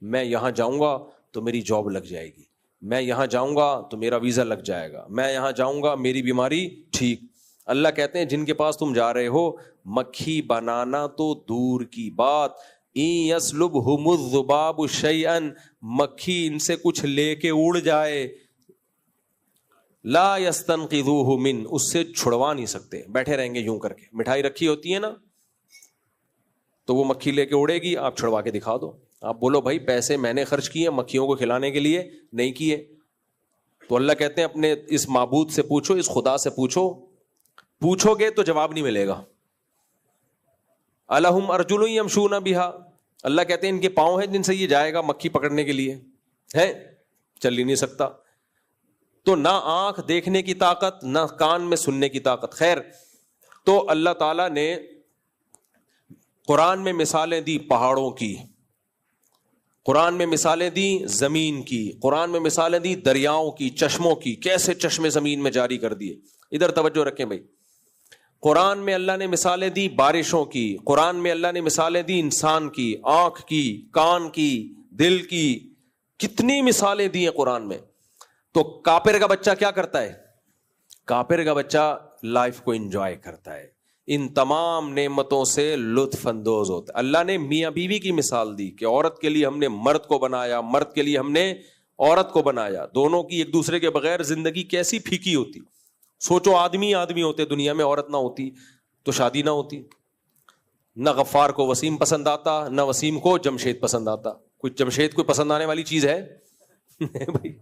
میں یہاں جاؤں گا تو میری جاب لگ جائے گی، میں یہاں جاؤں گا تو میرا ویزا لگ جائے گا، میں یہاں جاؤں گا میری بیماری ٹھیک. اللہ کہتے ہیں جن کے پاس تم جا رہے ہو، مکھی بنانا تو دور کی بات. إِن يَسْلُبْهُمُ الذُّبَابُ شَيْئًا، مکھی ان سے کچھ لے کے اڑ جائے، لا يَسْتَنْقِذُوهُ مِنْ، اس سے چھڑوا نہیں سکتے. بیٹھے رہیں گے یوں کر کے، مٹھائی رکھی ہوتی ہے نا تو وہ مکھی لے کے اڑے گی، آپ چھڑوا کے دکھا دو. آپ بولو بھائی پیسے میں نے خرچ کیے مکھیوں کو کھلانے کے لیے، نہیں کیے. تو اللہ کہتے ہیں اپنے اس معبود سے پوچھو، اس خدا سے پوچھو، پوچھو گے تو جواب نہیں ملے گا. الہم ارجل یمشون بہا، اللہ کہتے ہیں ان کے پاؤں ہیں جن سے یہ جائے گا مکھی پکڑنے کے لیے، ہے چل ہی نہیں سکتا. تو نہ آنکھ دیکھنے کی طاقت، نہ کان میں سننے کی طاقت. خیر، تو اللہ تعالیٰ نے قرآن میں مثالیں دی پہاڑوں کی، قرآن میں مثالیں دی زمین کی، قرآن میں مثالیں دی دریاؤں کی، چشموں کی، کیسے چشمے زمین میں جاری کر دیے. ادھر توجہ رکھیں بھائی. قرآن میں اللہ نے مثالیں دی بارشوں کی، قرآن میں اللہ نے مثالیں دی انسان کی، آنکھ کی، کان کی، دل کی، کتنی مثالیں دی ہیں قرآن میں. تو کافر کا بچہ کیا کرتا ہے؟ کافر کا بچہ لائف کو انجوائے کرتا ہے، ان تمام نعمتوں سے لطف اندوز ہوتا ہے. اللہ نے میاں بیوی کی مثال دی کہ عورت کے لیے ہم نے مرد کو بنایا، مرد کے لیے ہم نے عورت کو بنایا. دونوں کی ایک دوسرے کے بغیر زندگی کیسی پھیکی ہوتی. سوچو آدمی ہوتے دنیا میں، عورت نہ ہوتی تو شادی نہ ہوتی. نہ غفار کو وسیم پسند آتا، نہ وسیم کو جمشید پسند آتا. کوئی جمشید کوئی پسند آنے والی چیز ہے بھائی؟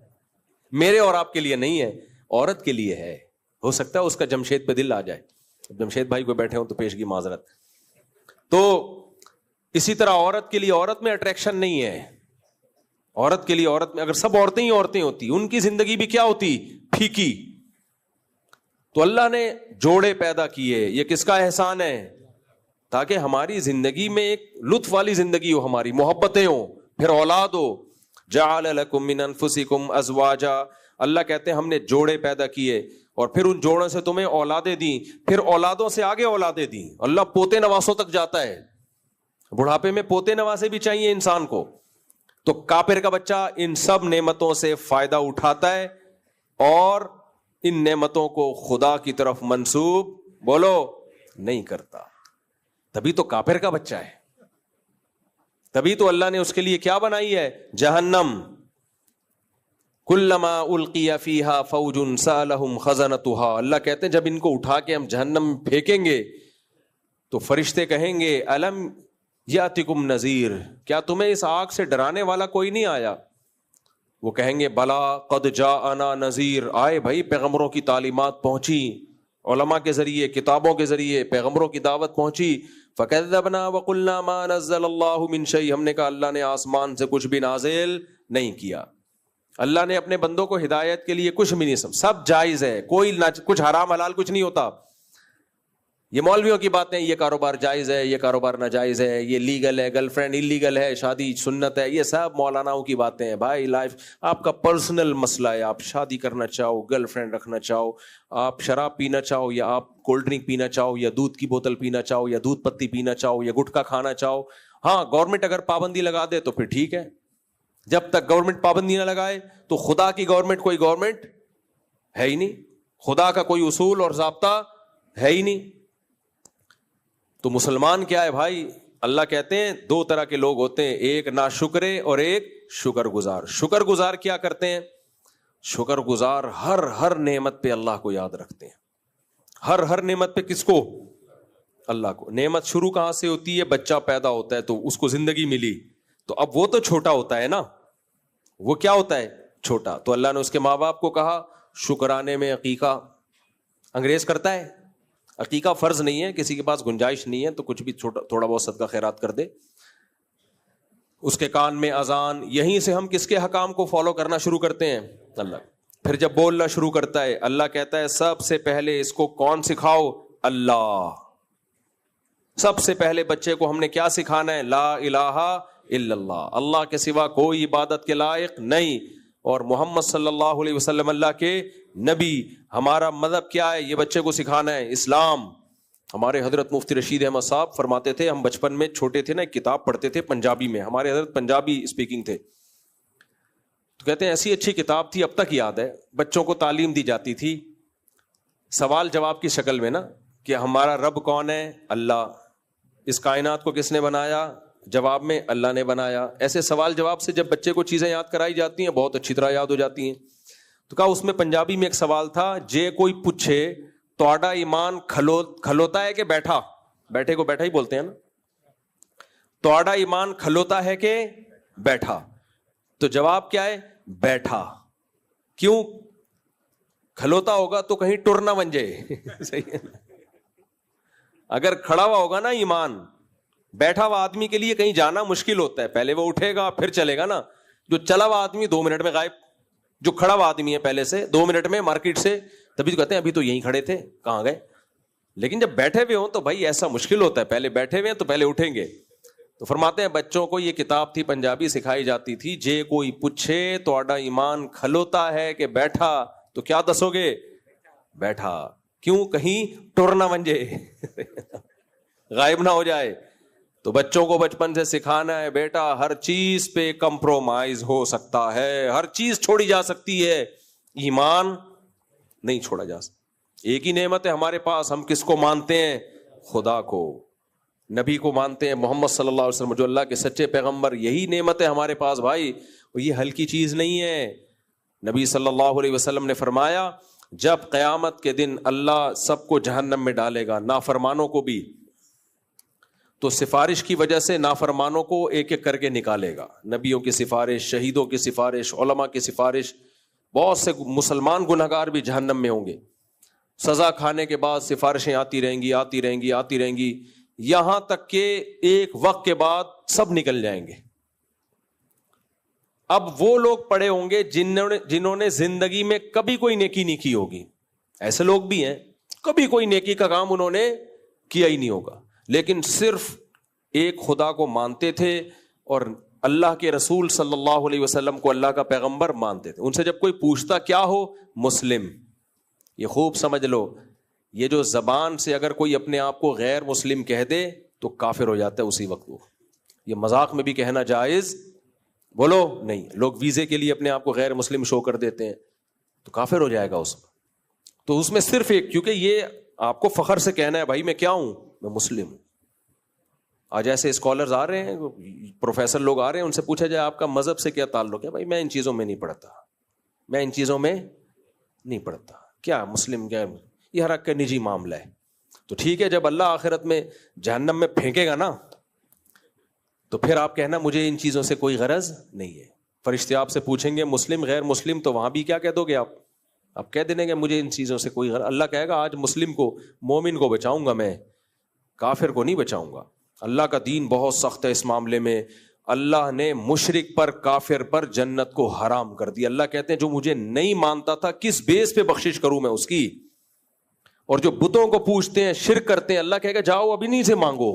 میرے اور آپ کے لیے نہیں ہے، عورت کے لیے ہے. ہو سکتا ہے اس کا جمشید پہ دل آ جائے. جمشید بھائی کو بیٹھے ہوں تو پیشگی معذرت. تو اسی طرح عورت کے لیے، عورت میں اٹریکشن نہیں ہے، عورت کے لیے عورت میں اگر سب عورتیں ہی عورتیں ہوتی ان کی زندگی بھی کیا ہوتی؟ پھیکی. تو اللہ نے جوڑے پیدا کیے. یہ کس کا احسان ہے؟ تاکہ ہماری زندگی میں ایک لطف والی زندگی ہو, ہماری محبتیں ہوں, پھر اولاد ہو. جعل لکم من انفسکم ازواجا, اللہ کہتے ہیں ہم نے جوڑے پیدا کیے اور پھر ان جوڑوں سے تمہیں اولادیں دیں, پھر اولادوں سے آگے اولادیں دیں. اللہ پوتے نواسوں تک جاتا ہے. بڑھاپے میں پوتے نواسے بھی چاہیے انسان کو. تو کافر کا بچہ ان سب نعمتوں سے فائدہ اٹھاتا ہے اور ان نعمتوں کو خدا کی طرف منسوب بولو نہیں کرتا. تبھی تو کافر کا بچہ ہے. تبھی تو اللہ نے اس کے لیے کیا بنائی ہے؟ جہنم. کلما القی فیہا فوج سألہم خزنتہا, اللہ کہتے ہیں جب ان کو اٹھا کے ہم جہنم میں پھینکیں گے تو فرشتے کہیں گے الم یاتکم نذیر, کیا تمہیں اس آگ سے ڈرانے والا کوئی نہیں آیا؟ وہ کہیں گے بلا قد جاءنا نذیر, آئے بھائی, پیغمبروں کی تعلیمات پہنچی, علماء کے ذریعے, کتابوں کے ذریعے پیغمبروں کی دعوت پہنچی. فکذبنا وقلنا ما نزل اللہ من شیء, ہم نے کہا اللہ نے آسمان سے کچھ بھی نازل نہیں کیا. اللہ نے اپنے بندوں کو ہدایت کے لیے کچھ بھی نہیں, سب جائز ہے, کوئی کچھ حرام حلال کچھ نہیں ہوتا. یہ مولویوں کی باتیں, یہ کاروبار جائز ہے, یہ کاروبار ناجائز ہے, یہ لیگل ہے, گرل فرینڈ انلیگل ہے, شادی سنت ہے, یہ سب مولاناؤں کی باتیں ہیں. بھائی لائف آپ کا پرسنل مسئلہ ہے, آپ شادی کرنا چاہو, گرل فرینڈ رکھنا چاہو, آپ شراب پینا چاہو یا آپ کولڈ ڈرنک پینا چاہو یا دودھ کی بوتل پینا چاہو یا دودھ پتی پینا چاہو یا گٹکا کھانا چاہو, ہاں گورنمنٹ اگر پابندی لگا دے تو پھر ٹھیک ہے. جب تک گورنمنٹ پابندی نہ لگائے تو خدا کی گورنمنٹ کوئی گورنمنٹ ہے ہی نہیں, خدا کا کوئی اصول اور ضابطہ ہے ہی نہیں. تو مسلمان کیا ہے بھائی؟ اللہ کہتے ہیں دو طرح کے لوگ ہوتے ہیں, ایک ناشکرے اور ایک شکر گزار. شکر گزار کیا کرتے ہیں؟ شکر گزار ہر نعمت پہ اللہ کو یاد رکھتے ہیں. ہر نعمت پہ کس کو؟ اللہ کو. نعمت شروع کہاں سے ہوتی ہے؟ بچہ پیدا ہوتا ہے تو اس کو زندگی ملی, تو اب وہ تو چھوٹا ہوتا ہے نا, وہ کیا ہوتا ہے؟ چھوٹا. تو اللہ نے اس کے ماں باپ کو کہا شکرانے میں عقیقہ. انگریز کرتا ہے عقیقہ, فرض نہیں ہے, کسی کے پاس گنجائش نہیں ہے تو کچھ بھی تھوڑا بہت صدقہ خیرات کر دے. اس کے کان میں اذان, یہیں سے ہم کس کے حکام کو فالو کرنا شروع کرتے ہیں؟ اللہ. پھر جب بولنا شروع کرتا ہے اللہ کہتا ہے سب سے پہلے اس کو کون سکھاؤ؟ اللہ. سب سے پہلے بچے کو ہم نے کیا سکھانا ہے؟ لا الہ الا اللہ, اللہ کے سوا کوئی عبادت کے لائق نہیں, اور محمد صلی اللہ علیہ وسلم اللہ کے نبی. ہمارا مذہب کیا ہے یہ بچے کو سکھانا ہے؟ اسلام. ہمارے حضرت مفتی رشید احمد صاحب فرماتے تھے, ہم بچپن میں چھوٹے تھے نا, ایک کتاب پڑھتے تھے پنجابی میں, ہمارے حضرت پنجابی اسپیکنگ تھے, تو کہتے ہیں ایسی اچھی کتاب تھی, اب تک یاد ہے, بچوں کو تعلیم دی جاتی تھی سوال جواب کی شکل میں نا, کہ ہمارا رب کون ہے؟ اللہ. اس کائنات کو کس نے بنایا؟ جواب میں اللہ نے بنایا. ایسے سوال جواب سے جب بچے کو چیزیں یاد کرائی جاتی ہیں بہت اچھی طرح یاد ہو جاتی ہیں. تو کہا اس میں پنجابی میں ایک سوال تھا, جے کوئی پوچھے توڑا ایمان کھلوتا ہے کہ بیٹھا؟ بیٹھے کو بیٹھا ہی بولتے ہیں نا. توڑا ایمان کھلوتا ہے کہ بیٹھا؟ تو جواب کیا ہے؟ بیٹھا. کیوں؟ کھلوتا ہوگا تو کہیں ٹر نہ بن جائے. صحیح ہے. اگر کھڑا ہوا ہوگا نا ایمان, بیٹھا ہوا آدمی کے لیے کہیں جانا مشکل ہوتا ہے, پہلے وہ اٹھے گا پھر چلے گا نا. جو چلا ہوا آدمی 2 منٹ میں غائب, جو کھڑا ہوا آدمی ہے پہلے سے 2 منٹ میں مارکیٹ سے, تبھی تو کہتے ہیں ابھی تو یہیں کھڑے تھے کہاں گئے. لیکن جب بیٹھے ہوئے ہوں تو بھائی ایسا مشکل ہوتا ہے, پہلے بیٹھے ہوئے ہیں تو پہلے اٹھیں گے. تو فرماتے ہیں بچوں کو یہ کتاب تھی پنجابی سکھائی جاتی تھی, جے کوئی پوچھے توڑا ایمان کھلوتا ہے کہ بیٹھا, تو کیا دسو گے؟ بیٹھا. کیوں؟ کہیں ٹر نہ بن جائے, غائب نہ ہو جائے. تو بچوں کو بچپن سے سکھانا ہے بیٹا ہر چیز پہ کمپرومائز ہو سکتا ہے, ہر چیز چھوڑی جا سکتی ہے, ایمان نہیں چھوڑا جا سکتا. ایک ہی نعمت ہے ہمارے پاس, ہم کس کو مانتے ہیں؟ خدا کو, نبی کو مانتے ہیں, محمد صلی اللہ علیہ وسلم جو اللہ کے سچے پیغمبر. یہی نعمت ہے ہمارے پاس بھائی, یہ ہلکی چیز نہیں ہے. نبی صلی اللہ علیہ وسلم نے فرمایا جب قیامت کے دن اللہ سب کو جہنم میں ڈالے گا, نافرمانوں کو بھی, تو سفارش کی وجہ سے نافرمانوں کو ایک ایک کر کے نکالے گا. نبیوں کی سفارش, شہیدوں کی سفارش, علماء کی سفارش, بہت سے مسلمان گنہگار بھی جہنم میں ہوں گے. سزا کھانے کے بعد سفارشیں آتی رہیں گی, یہاں تک کہ ایک وقت کے بعد سب نکل جائیں گے. اب وہ لوگ پڑے ہوں گے جنہوں نے زندگی میں کبھی کوئی نیکی نہیں کی ہوگی. ایسے لوگ بھی ہیں, کبھی کوئی نیکی کا کام انہوں نے کیا ہی نہیں ہوگا, لیکن صرف ایک خدا کو مانتے تھے اور اللہ کے رسول صلی اللہ علیہ وسلم کو اللہ کا پیغمبر مانتے تھے. ان سے جب کوئی پوچھتا کیا ہو, مسلم. یہ خوب سمجھ لو, یہ جو زبان سے اگر کوئی اپنے آپ کو غیر مسلم کہہ دے تو کافر ہو جاتا ہے اسی وقت. وہ یہ مذاق میں بھی کہنا جائز بولو نہیں. لوگ ویزے کے لیے اپنے آپ کو غیر مسلم شو کر دیتے ہیں تو کافر ہو جائے گا اس میں. تو اس میں صرف ایک, کیونکہ یہ آپ کو فخر سے کہنا ہے بھائی میں کیا ہوں, میں مسلم ہوں. آج ایسے اسکالرز آ رہے ہیں, پروفیسر لوگ آ رہے ہیں, ان سے پوچھا جائے آپ کا مذہب سے کیا تعلق ہے, بھائی میں ان چیزوں میں نہیں پڑھتا, میں ان چیزوں میں نہیں پڑھتا. کیا مسلم کیا, یہ ہر ایک کا نجی معاملہ ہے. تو ٹھیک ہے, جب اللہ آخرت میں جہنم میں پھینکے گا نا تو پھر آپ کہنا مجھے ان چیزوں سے کوئی غرض نہیں ہے. فرشتے آپ سے پوچھیں گے مسلم غیر مسلم, تو وہاں بھی کیا کہہ دو گے آپ کہہ دیں گے مجھے ان چیزوں سے کوئی غرض. اللہ کہے گا آج مسلم کو, مومن کو بچاؤں گا میں, کافر کو نہیں بچاؤں گا. اللہ کا دین بہت سخت ہے اس معاملے میں. اللہ نے مشرک پر کافر پر جنت کو حرام کر دیا. اللہ کہتے ہیں جو مجھے نہیں مانتا تھا کس بیس پہ بخشش کروں میں اس کی. اور جو بتوں کو پوجتے ہیں شرک کرتے ہیں, اللہ کہے گا جاؤ ابھی نہیں سے مانگو,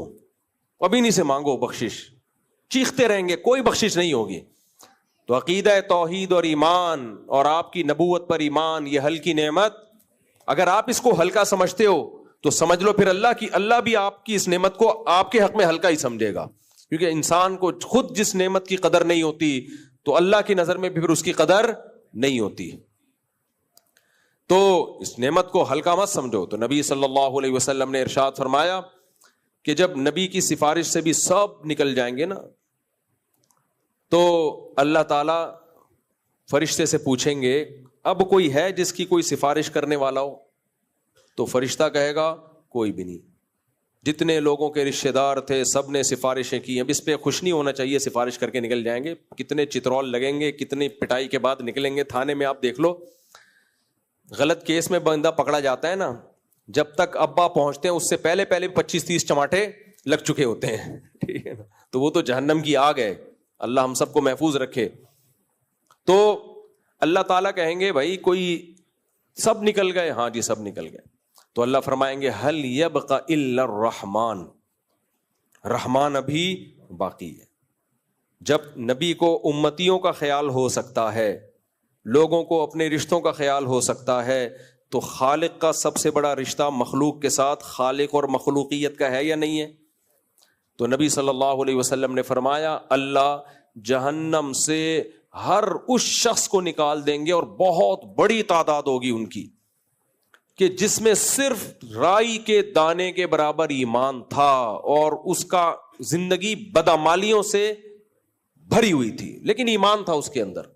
ابھی نہیں سے مانگو بخشش. چیختے رہیں گے, کوئی بخشش نہیں ہوگی. تو عقیدہ توحید اور ایمان اور آپ کی نبوت پر ایمان, یہ ہلکی نعمت, اگر آپ اس کو ہلکا سمجھتے ہو تو سمجھ لو پھر اللہ بھی آپ کی اس نعمت کو آپ کے حق میں ہلکا ہی سمجھے گا. کیونکہ انسان کو خود جس نعمت کی قدر نہیں ہوتی تو اللہ کی نظر میں بھی پھر اس کی قدر نہیں ہوتی. تو اس نعمت کو ہلکا مت سمجھو. تو نبی صلی اللہ علیہ وسلم نے ارشاد فرمایا کہ جب نبی کی سفارش سے بھی سب نکل جائیں گے نا تو اللہ تعالی فرشتے سے پوچھیں گے اب کوئی ہے جس کی کوئی سفارش کرنے والا ہو؟ تو فرشتہ کہے گا کوئی بھی نہیں. جتنے لوگوں کے رشتے دار تھے سب نے سفارشیں کی. اب اس پہ خوش نہیں ہونا چاہیے, سفارش کر کے نکل جائیں گے, کتنے چترول لگیں گے, کتنی پٹائی کے بعد نکلیں گے. تھانے میں آپ دیکھ لو, غلط کیس میں بندہ پکڑا جاتا ہے نا, جب تک ابا پہنچتے ہیں اس سے پہلے 25-30 چماٹے لگ چکے ہوتے ہیں, ٹھیک ہے نا. تو وہ تو جہنم کی آگ ہے, اللہ ہم سب کو محفوظ رکھے. تو اللہ تعالیٰ کہیں گے بھائی کوئی سب نکل گئے؟ ہاں جی سب نکل گئے. تو اللہ فرمائیں گے هل يبقى الا الرحمن, رحمان ابھی باقی ہے. جب نبی کو امتیوں کا خیال ہو سکتا ہے, لوگوں کو اپنے رشتوں کا خیال ہو سکتا ہے, تو خالق کا سب سے بڑا رشتہ مخلوق کے ساتھ خالق اور مخلوقیت کا ہے یا نہیں ہے؟ تو نبی صلی اللہ علیہ وسلم نے فرمایا اللہ جہنم سے ہر اس شخص کو نکال دیں گے, اور بہت بڑی تعداد ہوگی ان کی, کہ جس میں صرف رائی کے دانے کے برابر ایمان تھا اور اس کا زندگی بدعمالیوں سے بھری ہوئی تھی لیکن ایمان تھا اس کے اندر.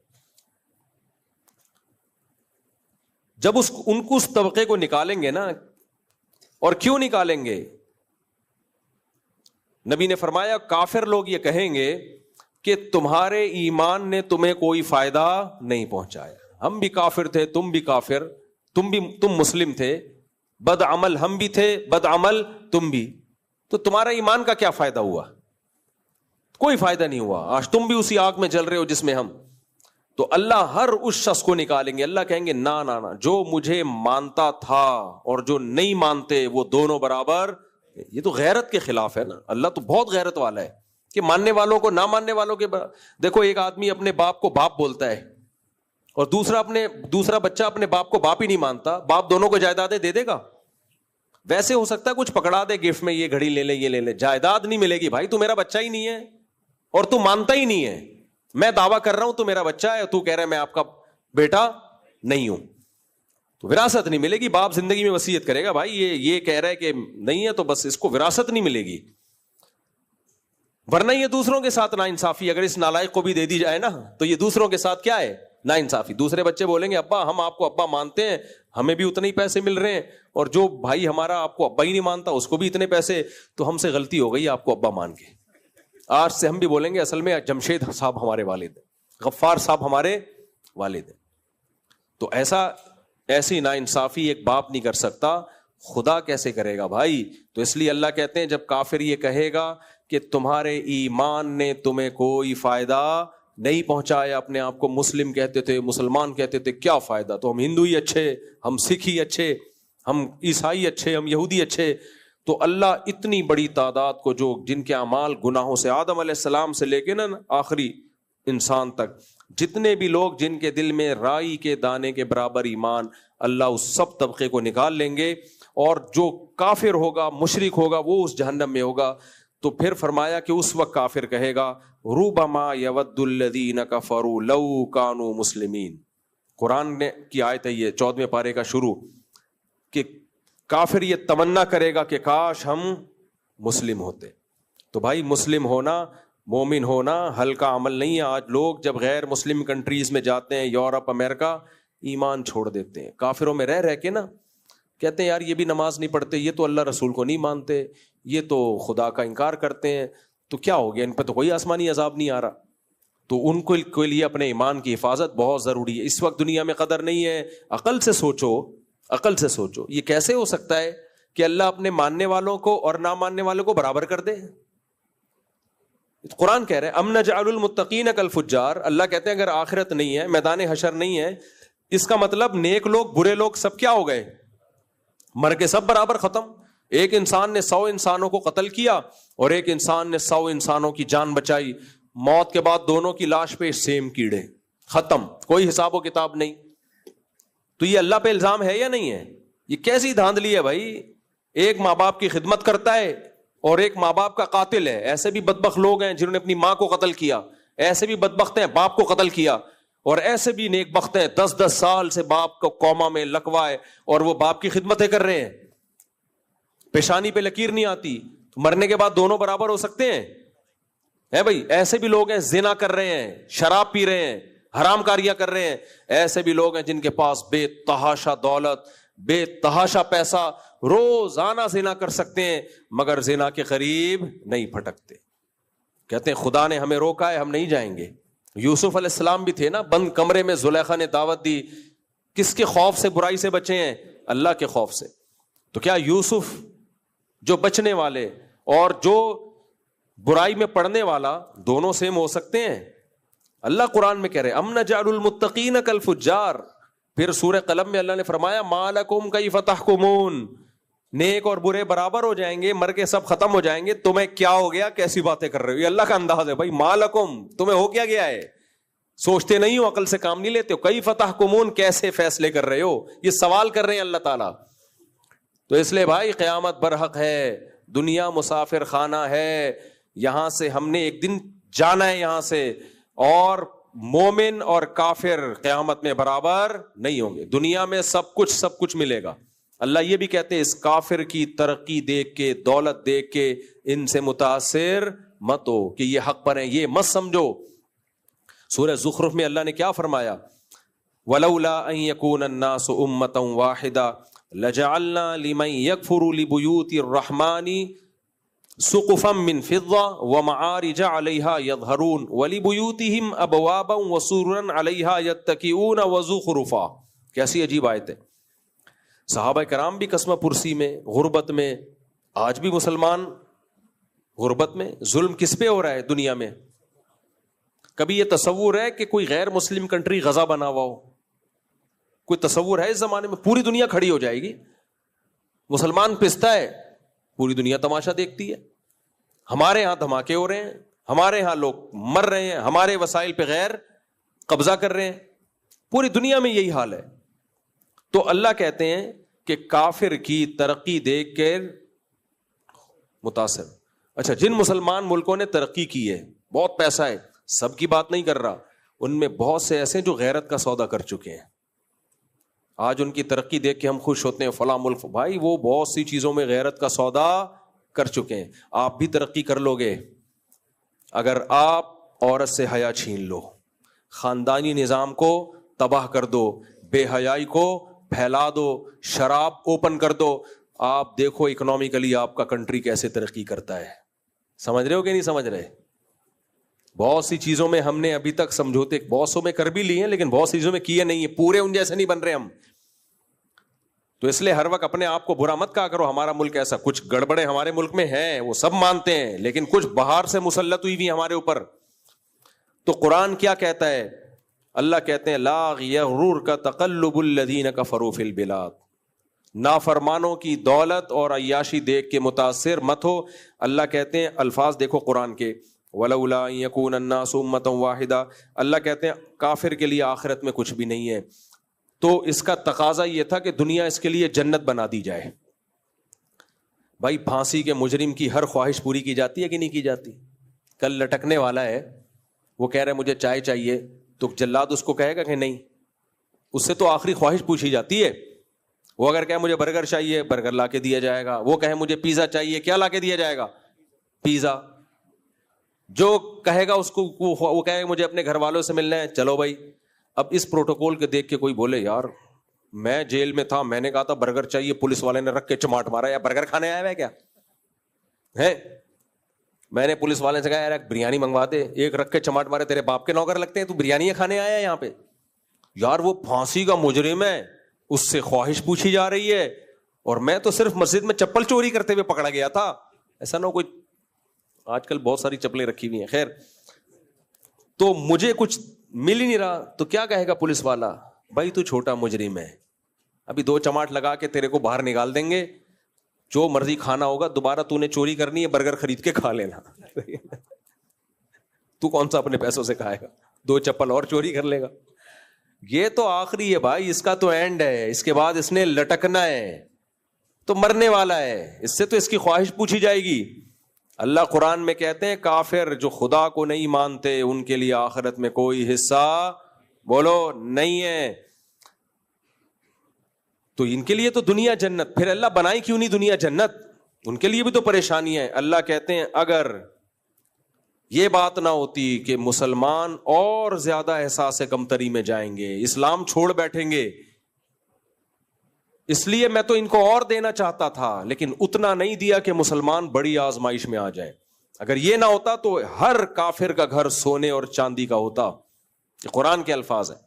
جب ان کو اس طبقے کو نکالیں گے نا, اور کیوں نکالیں گے؟ نبی نے فرمایا کافر لوگ یہ کہیں گے کہ تمہارے ایمان نے تمہیں کوئی فائدہ نہیں پہنچایا, ہم بھی کافر تھے, تم بھی کافر, تم مسلم تھے, بد عمل ہم بھی تھے, بد عمل تم بھی, تو تمہارا ایمان کا کیا فائدہ ہوا؟ کوئی فائدہ نہیں ہوا. آج تم بھی اسی آگ میں جل رہے ہو جس میں ہم. تو اللہ ہر اس شخص کو نکالیں گے. اللہ کہیں گے نا نا نا, جو مجھے مانتا تھا اور جو نہیں مانتے وہ دونوں برابر. یہ تو غیرت کے خلاف ہے نا. اللہ تو بہت غیرت والا ہے کہ ماننے والوں کو نہ ماننے والوں کے دیکھو ایک آدمی اپنے باپ کو باپ بولتا ہے اور دوسرا بچہ اپنے باپ کو باپ ہی نہیں مانتا, باپ دونوں کو جائیدادیں دے دے گا؟ ویسے ہو سکتا ہے کچھ پکڑا دے گفٹ میں, یہ گھڑی لے لے, یہ لے لے, جائیداد نہیں ملے گی. بھائی تو میرا بچہ ہی نہیں ہے اور تو مانتا ہی نہیں ہے. میں دعویٰ کر رہا ہوں تو میرا بچہ ہے, تو کہہ رہا ہے میں آپ کا بیٹا نہیں ہوں, تو وراثت نہیں ملے گی. باپ زندگی میں وصیت کرے گا بھائی یہ کہہ رہا ہے کہ نہیں ہے تو بس اس کو وراثت نہیں ملے گی. ورنہ یہ دوسروں کے ساتھ ناانصافی اگر اس نالائق کو بھی دے دی جائے نا تو یہ دوسروں کے ساتھ کیا ہے؟ ناانصافی. دوسرے بچے بولیں گے ابا ہم آپ کو ابا مانتے ہیں, ہمیں بھی اتنے ہی پیسے مل رہے ہیں, اور جو بھائی ہمارا آپ کو ابا ہی نہیں مانتا اس کو بھی اتنے پیسے, تو ہم سے غلطی ہو گئی آپ کو ابا مان کے. آج سے ہم بھی بولیں گے اصل میں جمشید صاحب ہمارے والد ہیں, غفار صاحب ہمارے والد ہیں. تو ایسی ناانصافی ایک باپ نہیں کر سکتا, خدا کیسے کرے گا بھائی؟ تو اس لیے اللہ کہتے ہیں جب کافر یہ کہے گا کہ تمہارے ایمان نے تمہیں کوئی فائدہ نہیں پہنچایا, اپنے آپ کو مسلم کہتے تھے, مسلمان کہتے تھے, کیا فائدہ, تو ہم ہندو ہی اچھے, ہم سکھ ہی اچھے, ہم عیسائی اچھے, ہم یہودی اچھے. تو اللہ اتنی بڑی تعداد کو جو جن کے اعمال گناہوں سے, آدم علیہ السلام سے لے کے نا آخری انسان تک, جتنے بھی لوگ جن کے دل میں رائی کے دانے کے برابر ایمان, اللہ اس سب طبقے کو نکال لیں گے, اور جو کافر ہوگا, مشرک ہوگا, وہ اس جہنم میں ہوگا. تو پھر فرمایا کہ اس وقت کافر کہے گا ربما یود الذین کفروا لو کانوا مسلمین. قرآن نے کی آیت ہے یہ 14ویں پارے کا شروع, کہ کافر یہ تمنا کرے گا کہ کاش ہم مسلم ہوتے. تو بھائی مسلم ہونا, مومن ہونا ہلکا عمل نہیں ہے. آج لوگ جب غیر مسلم کنٹریز میں جاتے ہیں, یورپ, امریکہ, ایمان چھوڑ دیتے ہیں. کافروں میں رہ کے نا کہتے ہیں یار یہ بھی نماز نہیں پڑھتے, یہ تو اللہ رسول کو نہیں مانتے, یہ تو خدا کا انکار کرتے ہیں, تو کیا ہو گیا, ان پہ تو کوئی آسمانی عذاب نہیں آ رہا. تو ان کو کے لیے اپنے ایمان کی حفاظت بہت ضروری ہے. اس وقت دنیا میں قدر نہیں ہے. عقل سے سوچو, عقل سے سوچو, یہ کیسے ہو سکتا ہے کہ اللہ اپنے ماننے والوں کو اور نہ ماننے والوں کو برابر کر دے؟ قرآن کہہ رہے ہیں ام نجعل المتقین کالفجار. اللہ کہتے ہیں اگر آخرت نہیں ہے, میدان حشر نہیں ہے, اس کا مطلب نیک لوگ برے لوگ سب کیا ہو گئے, مر کے سب برابر ختم. ایک انسان نے 100 انسانوں کو قتل کیا اور ایک انسان نے 100 انسانوں کی جان بچائی, موت کے بعد دونوں کی لاش پہ سیم کیڑے, ختم, کوئی حساب و کتاب نہیں. تو یہ اللہ پہ الزام ہے یا نہیں ہے؟ یہ کیسی دھاندلی ہے بھائی. ایک ماں باپ کی خدمت کرتا ہے اور ایک ماں باپ کا قاتل ہے. ایسے بھی بدبخت لوگ ہیں جنہوں نے اپنی ماں کو قتل کیا, ایسے بھی بدبخت ہیں باپ کو قتل کیا, اور ایسے بھی نیک بخت ہیں 10 سال سے باپ کو کوما میں لکوائے اور وہ باپ کی خدمتیں کر رہے ہیں, پیشانی پہ لکیر نہیں آتی. مرنے کے بعد دونوں برابر ہو سکتے ہیں؟ ہے بھائی. ایسے بھی لوگ ہیں زنا کر رہے ہیں, شراب پی رہے ہیں, حرام کاریاں کر رہے ہیں. ایسے بھی لوگ ہیں جن کے پاس بے تحاشا دولت, بے تحاشا پیسہ, روزانہ زنا کر سکتے ہیں مگر زنا کے قریب نہیں پھٹکتے. کہتے ہیں خدا نے ہمیں روکا ہے, ہم نہیں جائیں گے. یوسف علیہ السلام بھی تھے نا, بند کمرے میں زلیخا نے دعوت دی. کس کے خوف سے برائی سے بچے ہیں؟ اللہ کے خوف سے. تو کیا یوسف جو بچنے والے اور جو برائی میں پڑنے والا دونوں سیم ہو سکتے ہیں؟ اللہ قرآن میں کہہ رہے ام نجعل المتقین کالفجار. پھر سورہ قلم میں اللہ نے فرمایا ما لکم کیف تحکمون. نیک اور برے برابر ہو جائیں گے, مر کے سب ختم ہو جائیں گے, تمہیں کیا ہو گیا, کیسی باتیں کر رہے ہو. یہ اللہ کا انداز ہے بھائی. ما لکم, تمہیں ہو کیا گیا ہے؟ سوچتے نہیں ہو, عقل سے کام نہیں لیتے ہو. کیف تحکمون, کیسے فیصلے کر رہے ہو, یہ سوال کر رہے ہیں اللہ تعالیٰ. تو اس لیے بھائی قیامت برحق ہے, دنیا مسافر خانہ ہے, یہاں سے ہم نے ایک دن جانا ہے یہاں سے, اور مومن اور کافر قیامت میں برابر نہیں ہوں گے. دنیا میں سب کچھ ملے گا. اللہ یہ بھی کہتے ہیں اس کافر کی ترقی دیکھ کے, دولت دیکھ کے ان سے متاثر مت ہو کہ یہ حق پر ہیں, یہ مت سمجھو. سورہ زخرف میں اللہ نے کیا فرمایا, ولولا ان یکون الناس امۃ واحدہ لجعلنا لمن یکفر لبیوت الرحمن سقفا من فضہ ومعارج علیہا یظہرون ولبیوتہم ابوابا وسررا علیہا یتکئون وزخرفا. کیسی عجیب آیت ہے. صحابہ کرام بھی قسمہ پرسی میں, غربت میں. آج بھی مسلمان غربت میں. ظلم کس پہ ہو رہا ہے دنیا میں؟ کبھی یہ تصور ہے کہ کوئی غیر مسلم کنٹری غزہ بنا ہوا ہو؟ کوئی تصور ہے اس زمانے میں؟ پوری دنیا کھڑی ہو جائے گی. مسلمان پستا ہے, پوری دنیا تماشا دیکھتی ہے. ہمارے ہاں دھماکے ہو رہے ہیں, ہمارے ہاں لوگ مر رہے ہیں, ہمارے وسائل پہ غیر قبضہ کر رہے ہیں. پوری دنیا میں یہی حال ہے. تو اللہ کہتے ہیں کہ کافر کی ترقی دیکھ کر متاثر. اچھا, جن مسلمان ملکوں نے ترقی کی ہے, بہت پیسہ ہے, سب کی بات نہیں کر رہا, ان میں بہت سے ایسے جو غیرت کا سودا کر چکے ہیں. آج ان کی ترقی دیکھ کے ہم خوش ہوتے ہیں, فلاں ملک, بھائی وہ بہت سی چیزوں میں غیرت کا سودا کر چکے ہیں. آپ بھی ترقی کر لو گے اگر آپ عورت سے حیا چھین لو, خاندانی نظام کو تباہ کر دو, بے حیائی کو پھیلا دو, شراب اوپن کر دو. آپ دیکھو اکنامکلی آپ کا کنٹری کیسے ترقی کرتا ہے. سمجھ رہے ہو کہ نہیں سمجھ رہے؟ بہت سی چیزوں میں ہم نے ابھی تک سمجھوتے بہت سو میں کر بھی لیے ہیں, لیکن بہت سی چیزوں میں کیے نہیں ہیں, پورے ان جیسے نہیں بن رہے ہم. تو اس لیے ہر وقت اپنے آپ کو برا مت کہا کرو ہمارا ملک ایسا. کچھ گڑبڑے ہمارے ملک میں ہیں, وہ سب مانتے ہیں, لیکن کچھ باہر سے مسلط ہوئی بھی ہمارے اوپر. تو قرآن کیا کہتا ہے؟ اللہ کہتے ہیں لا یغررک تقلب الذین کفروا فی البلاد، نافرمانوں کی دولت اور عیاشی دیکھ کے متاثر مت ہو۔ اللہ کہتے ہیں، الفاظ دیکھو قرآن کے، وَلَوْلَا أَن يَكُونَ النَّاسُ أُمَّةً وَاحِدَةً، اللہ کہتے ہیں کافر کے لیے آخرت میں کچھ بھی نہیں ہے، تو اس کا تقاضا یہ تھا کہ دنیا اس کے لیے جنت بنا دی جائے۔ بھائی پھانسی کے مجرم کی ہر خواہش پوری کی جاتی ہے کہ نہیں کی جاتی؟ کل لٹکنے والا ہے، وہ کہہ رہا ہے مجھے چائے چاہیے، تو جلاد اس کو کہے گا کہ نہیں؟ اس سے تو آخری خواہش پوچھی جاتی ہے۔ وہ اگر کہے مجھے برگر چاہیے، برگر لا کے دیا جائے گا۔ وہ کہے مجھے پیزا چاہیے، کیا لا کے دیا جائے گا؟ پیزا۔ جو کہے گا اس کو، وہ کہے مجھے اپنے گھر والوں سے ملنا ہے، چلو بھائی۔ اب اس پروٹوکول کے دیکھ کے کوئی بولے یار میں جیل میں تھا، میں نے کہا تھا برگر چاہیے، پولیس والے نے رکھ کے چماٹ مارا، یا برگر کھانے آیا ہے کیا ہے؟ میں نے پولیس والے سے کہا یار بریانی منگوا دے، ایک رکھ کے چماٹ مارے، تیرے باپ کے نوکر لگتے ہیں، تو بریانی کھانے آیا ہے یہاں پہ؟ یار وہ پھانسی کا مجرم ہے، اس سے خواہش پوچھی جا رہی ہے، اور میں تو صرف مسجد میں چپل چوری کرتے ہوئے پکڑا گیا تھا۔ ایسا نہ کوئی، آج کل بہت ساری چپلیں رکھی ہوئی ہیں، خیر، تو مجھے کچھ مل ہی نہیں رہا، تو کیا کہے گا پولیس والا؟ بھائی تو چھوٹا مجرم ہے، ابھی 2 چماٹ لگا کے تیرے کو باہر نکال دیں گے، جو مرضی کھانا ہوگا، دوبارہ تو نے چوری کرنی ہے، برگر خرید کے کھا لینا۔ تو کون سا اپنے پیسوں سے کھائے گا؟ 2 چپل اور چوری کر لے گا۔ یہ تو آخری ہے بھائی، اس کا تو اینڈ ہے، اس کے بعد اس نے لٹکنا ہے، تو مرنے والا ہے، اس سے تو اس کی خواہش پوچھی جائے گی۔ اللہ قرآن میں کہتے ہیں کافر جو خدا کو نہیں مانتے ان کے لیے آخرت میں کوئی حصہ بولو نہیں ہے۔ تو ان کے لیے تو دنیا جنت، پھر اللہ بنائی کیوں نہیں دنیا جنت؟ ان کے لیے بھی تو پریشانی ہے۔ اللہ کہتے ہیں اگر یہ بات نہ ہوتی کہ مسلمان اور زیادہ احساس کمتری میں جائیں گے، اسلام چھوڑ بیٹھیں گے، اس لیے میں تو ان کو اور دینا چاہتا تھا، لیکن اتنا نہیں دیا کہ مسلمان بڑی آزمائش میں آ جائیں۔ اگر یہ نہ ہوتا تو ہر کافر کا گھر سونے اور چاندی کا ہوتا۔ یہ قرآن کے الفاظ ہیں۔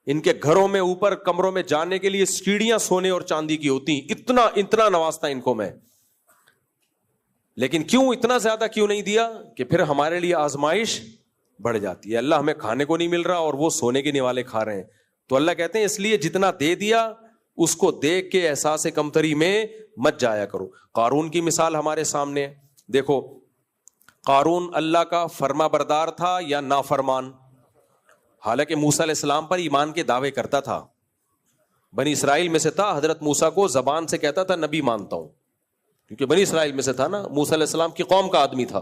ان کے گھروں میں اوپر کمروں میں جانے کے لیے سیڑھیاں سونے اور چاندی کی ہوتی، اتنا نوازتا ان کو میں۔ لیکن کیوں اتنا زیادہ کیوں نہیں دیا؟ کہ پھر ہمارے لیے آزمائش بڑھ جاتی ہے۔ اللہ ہمیں کھانے کو نہیں مل رہا اور وہ سونے کے نوالے کھا رہے ہیں، تو اللہ کہتے ہیں اس لیے جتنا دے دیا اس کو دیکھ کے احساس کمتری میں مت جایا کرو۔ قارون کی مثال ہمارے سامنے، دیکھو قارون اللہ کا فرما بردار تھا یا نافرمان؟ حالانکہ موسیٰ علیہ السلام پر ایمان کے دعوے کرتا تھا، بنی اسرائیل میں سے تھا، حضرت موسیٰ کو زبان سے کہتا تھا نبی مانتا ہوں، کیونکہ بنی اسرائیل میں سے تھا نا، موسیٰ علیہ السلام کی قوم کا آدمی تھا۔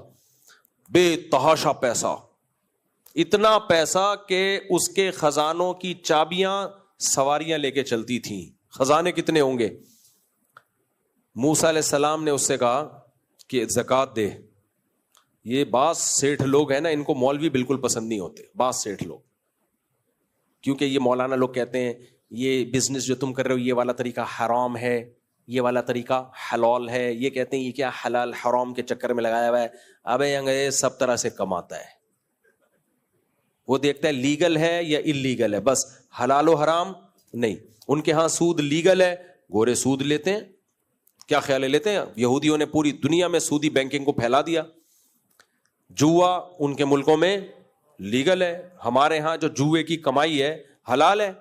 بے تحاشا پیسہ، اتنا پیسہ کہ اس کے خزانوں کی چابیاں سواریاں لے کے چلتی تھیں۔ خزانے کتنے ہوں گے؟ موسیٰ علیہ السلام نے اس سے کہا کہ زکوٰۃ دے۔ یہ بعض سیٹھ لوگ ہیں نا، ان کو مولوی بالکل پسند نہیں ہوتے، بعض سیٹھ لوگ، کیونکہ یہ مولانا لوگ کہتے ہیں یہ بزنس جو تم کر رہے ہو یہ والا طریقہ حرام ہے، یہ والا طریقہ حلال ہے، یہ کہتے ہیں یہ کیا حلال حرام کے چکر میں لگایا ہوا ہے۔ ابے انگریز سب طرح سے کماتا ہے، وہ دیکھتا ہے لیگل ہے یا انلیگل ہے، بس حلال و حرام نہیں۔ ان کے ہاں سود لیگل ہے، گورے سود لیتے ہیں، کیا خیال ہے لیتے ہیں؟ یہودیوں نے پوری دنیا میں سودی بینکنگ کو پھیلا دیا۔ جوا ان کے ملکوں میں لیگل ہے، ہمارے ہاں جو جوئے کی کمائی ہے حلال ہے۔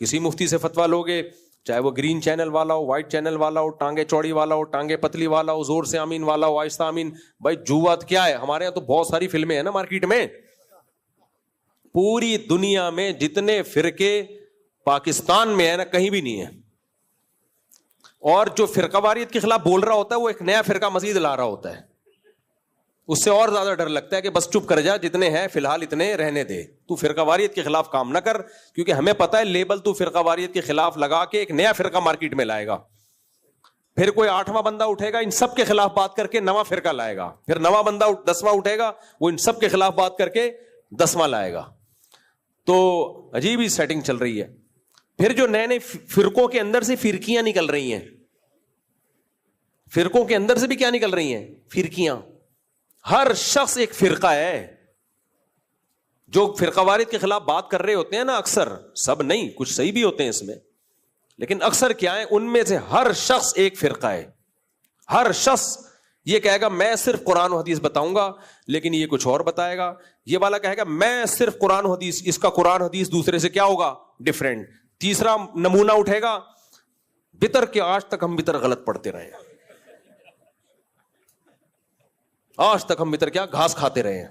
کسی مفتی سے فتویٰ لوگے، چاہے وہ گرین چینل والا ہو، وائٹ چینل والا ہو، ٹانگے چوڑی والا ہو، ٹانگے پتلی والا ہو، زور سے آمین والا ہو، آہستہ آمین، بھائی جوا کیا ہے؟ ہمارے یہاں تو بہت ساری فلمیں ہیں نا مارکیٹ میں۔ پوری دنیا میں جتنے فرقے پاکستان میں ہے نا، کہیں بھی نہیں ہے۔ اور جو فرقہ واریت کے خلاف بول رہا ہوتا ہے وہ ایک نیا فرقہ مزید لا رہا ہوتا ہے، اس سے اور زیادہ ڈر لگتا ہے کہ بس چپ کر جا، جتنے ہیں فی الحال اتنے رہنے دے، تو فرقہ واریت کے خلاف کام نہ کر، کیونکہ ہمیں پتہ ہے لیبل تو فرقہ واریت کے خلاف لگا کے ایک نیا فرقہ مارکیٹ میں لائے گا، پھر کوئی 8واں بندہ اٹھے گا ان سب کے خلاف بات کر کے نواں فرقہ لائے گا، پھر نواں بندہ 10واں اٹھے گا وہ ان سب کے خلاف بات کر کے 10واں لائے گا۔ تو عجیب ہی سیٹنگ چل رہی ہے۔ پھر جو نئے نئے فرقوں کے اندر سے فرقیاں نکل رہی ہیں، فرقوں کے اندر سے بھی کیا نکل رہی ہیں؟ فرقیاں۔ ہر شخص ایک فرقہ ہے، جو فرقہ واریت کے خلاف بات کر رہے ہوتے ہیں نا، اکثر، سب نہیں، کچھ صحیح بھی ہوتے ہیں اس میں، لیکن اکثر کیا ہے، ان میں سے ہر شخص ایک فرقہ ہے، ہر شخص یہ کہے گا میں صرف قرآن و حدیث بتاؤں گا لیکن یہ کچھ اور بتائے گا. یہ والا کہے گا میں صرف قرآن و حدیث, اس کا قرآن حدیث دوسرے سے کیا ہوگا, ڈفرینٹ. تیسرا نمونہ اٹھے گا بتر کے, آج تک ہم بتر غلط پڑھتے رہے ہیں, آج تک ہم بتر کیا گھاس کھاتے رہے ہیں.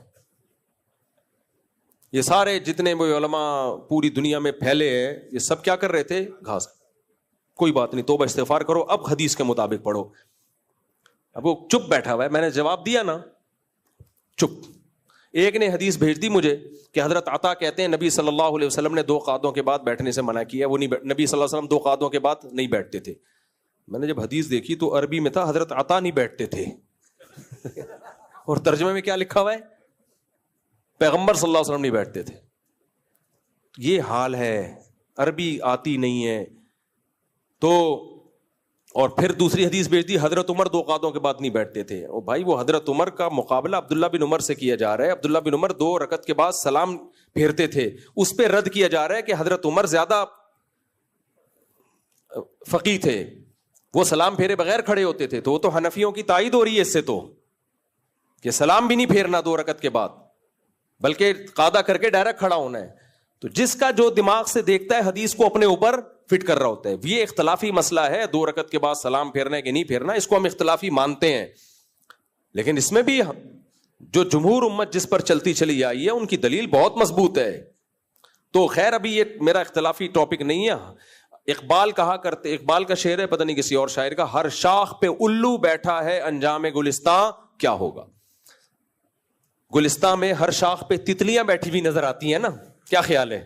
یہ سارے جتنے بھی علماء پوری دنیا میں پھیلے ہیں یہ سب کیا کر رہے تھے, گھاس. کوئی بات نہیں, توبہ استغفار کرو, اب حدیث کے مطابق پڑھو. اب وہ چپ بیٹھا ہوا ہے, میں نے جواب دیا نا, چپ. ایک نے حدیث بھیج دی مجھے کہ حضرت عطا کہتے ہیں نبی صلی اللہ علیہ وسلم نے 2 قعدوں کے بعد بیٹھنے سے منع کیا. وہ نہیں, نبی صلی اللہ علیہ وسلم 2 قعدوں کے بعد نہیں بیٹھتے تھے. میں نے جب حدیث دیکھی تو عربی میں تھا حضرت عطا نہیں بیٹھتے تھے اور ترجمے میں کیا لکھا ہوا ہے, پیغمبر صلی اللہ علیہ وسلم نہیں بیٹھتے تھے. یہ حال ہے, عربی آتی نہیں ہے تو. اور پھر دوسری حدیث بھیج دی حضرت عمر 2 قعدوں کے بعد نہیں بیٹھتے تھے. او بھائی, وہ حضرت عمر کا مقابلہ عبداللہ بن عمر سے کیا جا رہا ہے. عبداللہ بن عمر 2 رکعت کے بعد سلام پھیرتے تھے, اس پہ رد کیا جا رہا ہے کہ حضرت عمر زیادہ فقیہ تھے, وہ سلام پھیرے بغیر کھڑے ہوتے تھے. تو وہ تو حنفیوں کی تائید ہو رہی ہے اس سے تو, کہ سلام بھی نہیں پھیرنا 2 رکعت کے بعد بلکہ قاعدہ کر کے ڈائریکٹ کھڑا ہونا ہے. تو جس کا جو دماغ سے دیکھتا ہے حدیث کو اپنے اوپر فٹ کر رہا ہوتا ہے. یہ اختلافی مسئلہ ہے 2 رکعت کے بعد سلام پھیرنا ہے کہ نہیں پھیرنا, اس کو ہم اختلافی مانتے ہیں. لیکن اس میں بھی جو جمہور امت جس پر چلتی چلی آئی ہے ان کی دلیل بہت مضبوط ہے. تو خیر ابھی یہ میرا اختلافی ٹاپک نہیں ہے. اقبال کہا کرتے, اقبال کا شعر ہے, پتہ نہیں کسی اور شاعر کا, ہر شاخ پہ الو بیٹھا ہے انجام گلستاں کیا ہوگا. گلستان میں ہر شاخ پہ تتلیاں بیٹھی ہوئی نظر آتی ہیں نا, کیا خیال ہے؟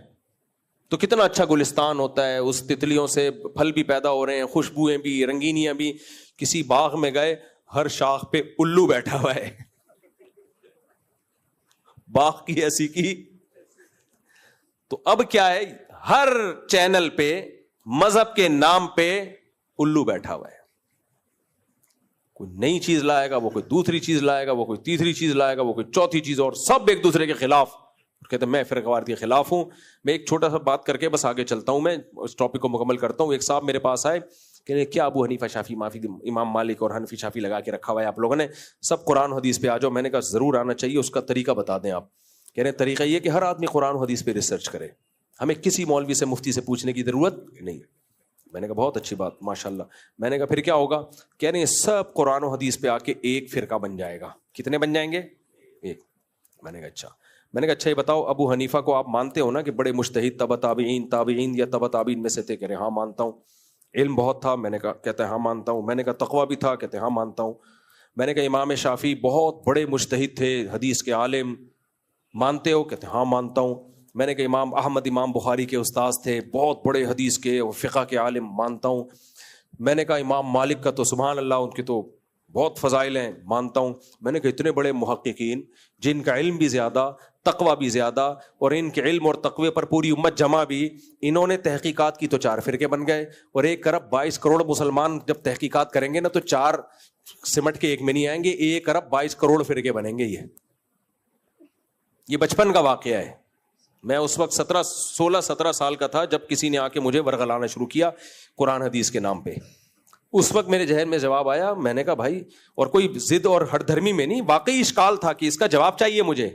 تو کتنا اچھا گلستان ہوتا ہے, اس تتلیوں سے پھل بھی پیدا ہو رہے ہیں, خوشبوئیں بھی, رنگینیاں بھی. کسی باغ میں گئے, ہر شاخ پہ الو بیٹھا ہوا ہے, باغ کی ایسی کی. تو اب کیا ہے, ہر چینل پہ مذہب کے نام پہ الو بیٹھا ہوا ہے. کوئی نئی چیز لائے گا, وہ کوئی دوسری چیز لائے گا, وہ کوئی تیسری چیز لائے گا, وہ کوئی چوتھی چیز, اور سب ایک دوسرے کے خلاف. کہتے ہیں میں فرقہ واریت کے خلاف ہوں. میں ایک چھوٹا سا بات کر کے بس آگے چلتا ہوں, میں اس ٹاپک کو مکمل کرتا ہوں. ایک صاحب میرے پاس آئے کہ کیا ابو حنیفہ شافعی معافی امام مالک اور حنفی شافعی لگا کے رکھا ہوا ہے آپ لوگوں نے, سب قرآن حدیث پہ آ جاؤ. میں نے کہا ضرور آنا چاہیے, اس کا طریقہ بتا دیں آپ. کہہ رہے ہیں طریقہ یہ کہ ہر آدمی قرآن حدیث پہ ریسرچ کرے, ہمیں کسی مولوی سے مفتی سے پوچھنے کی ضرورت نہیں. میں نے کہا بہت اچھی بات, ماشاءاللہ. میں نے کہا پھر کیا ہوگا؟ کہہ رہے ہیں سب قرآن و حدیث پہ آ کے ایک فرقہ بن جائے گا. کتنے بن جائیں گے؟ ایک. میں نے کہا اچھا. میں نے کہا اچھا یہ بتاؤ, ابو حنیفہ کو آپ مانتے ہو نا کہ بڑے مجتہد تبع تابعین یا تبع تابعین میں سے تھے؟ کہہ رہے ہاں مانتا ہوں. علم بہت تھا؟ میں نے کہا, کہتے ہیں ہاں مانتا ہوں. میں نے کہا تقویٰ بھی تھا؟ کہتے ہیں ہاں مانتا ہوں. میں نے کہا امام شافعی بہت بڑے مجتہد تھے, حدیث کے عالم, مانتے ہو؟ کہتے ہیں ہاں مانتا ہوں. میں نے کہا امام احمد امام بخاری کے استاذ تھے, بہت بڑے حدیث کے اور فقہ کے عالم, مانتا ہوں. میں نے کہا امام مالک کا تو سبحان اللہ ان کے تو بہت فضائل ہیں, مانتا ہوں. میں نے کہا اتنے بڑے محققین جن کا علم بھی زیادہ, تقویٰ بھی زیادہ, اور ان کے علم اور تقوی پر پوری امت جمع بھی, انہوں نے تحقیقات کی تو 4 فرقے بن گئے. اور 1 ارب 22 کروڑ مسلمان جب تحقیقات کریں گے نا تو 4 سمٹ کے ایک میں نہیں آئیں گے, 1 ارب 22 کروڑ فرقے بنیں گے. یہ بچپن کا واقعہ ہے. میں اس وقت 16-17 سال کا تھا جب کسی نے آ کے مجھے ورغلانا شروع کیا قرآن حدیث کے نام پہ. اس وقت میرے ذہن میں جواب آیا, میں نے کہا بھائی, اور کوئی ضد اور ہر دھرمی میں نہیں, واقعی اشکال تھا کہ اس کا جواب چاہیے مجھے.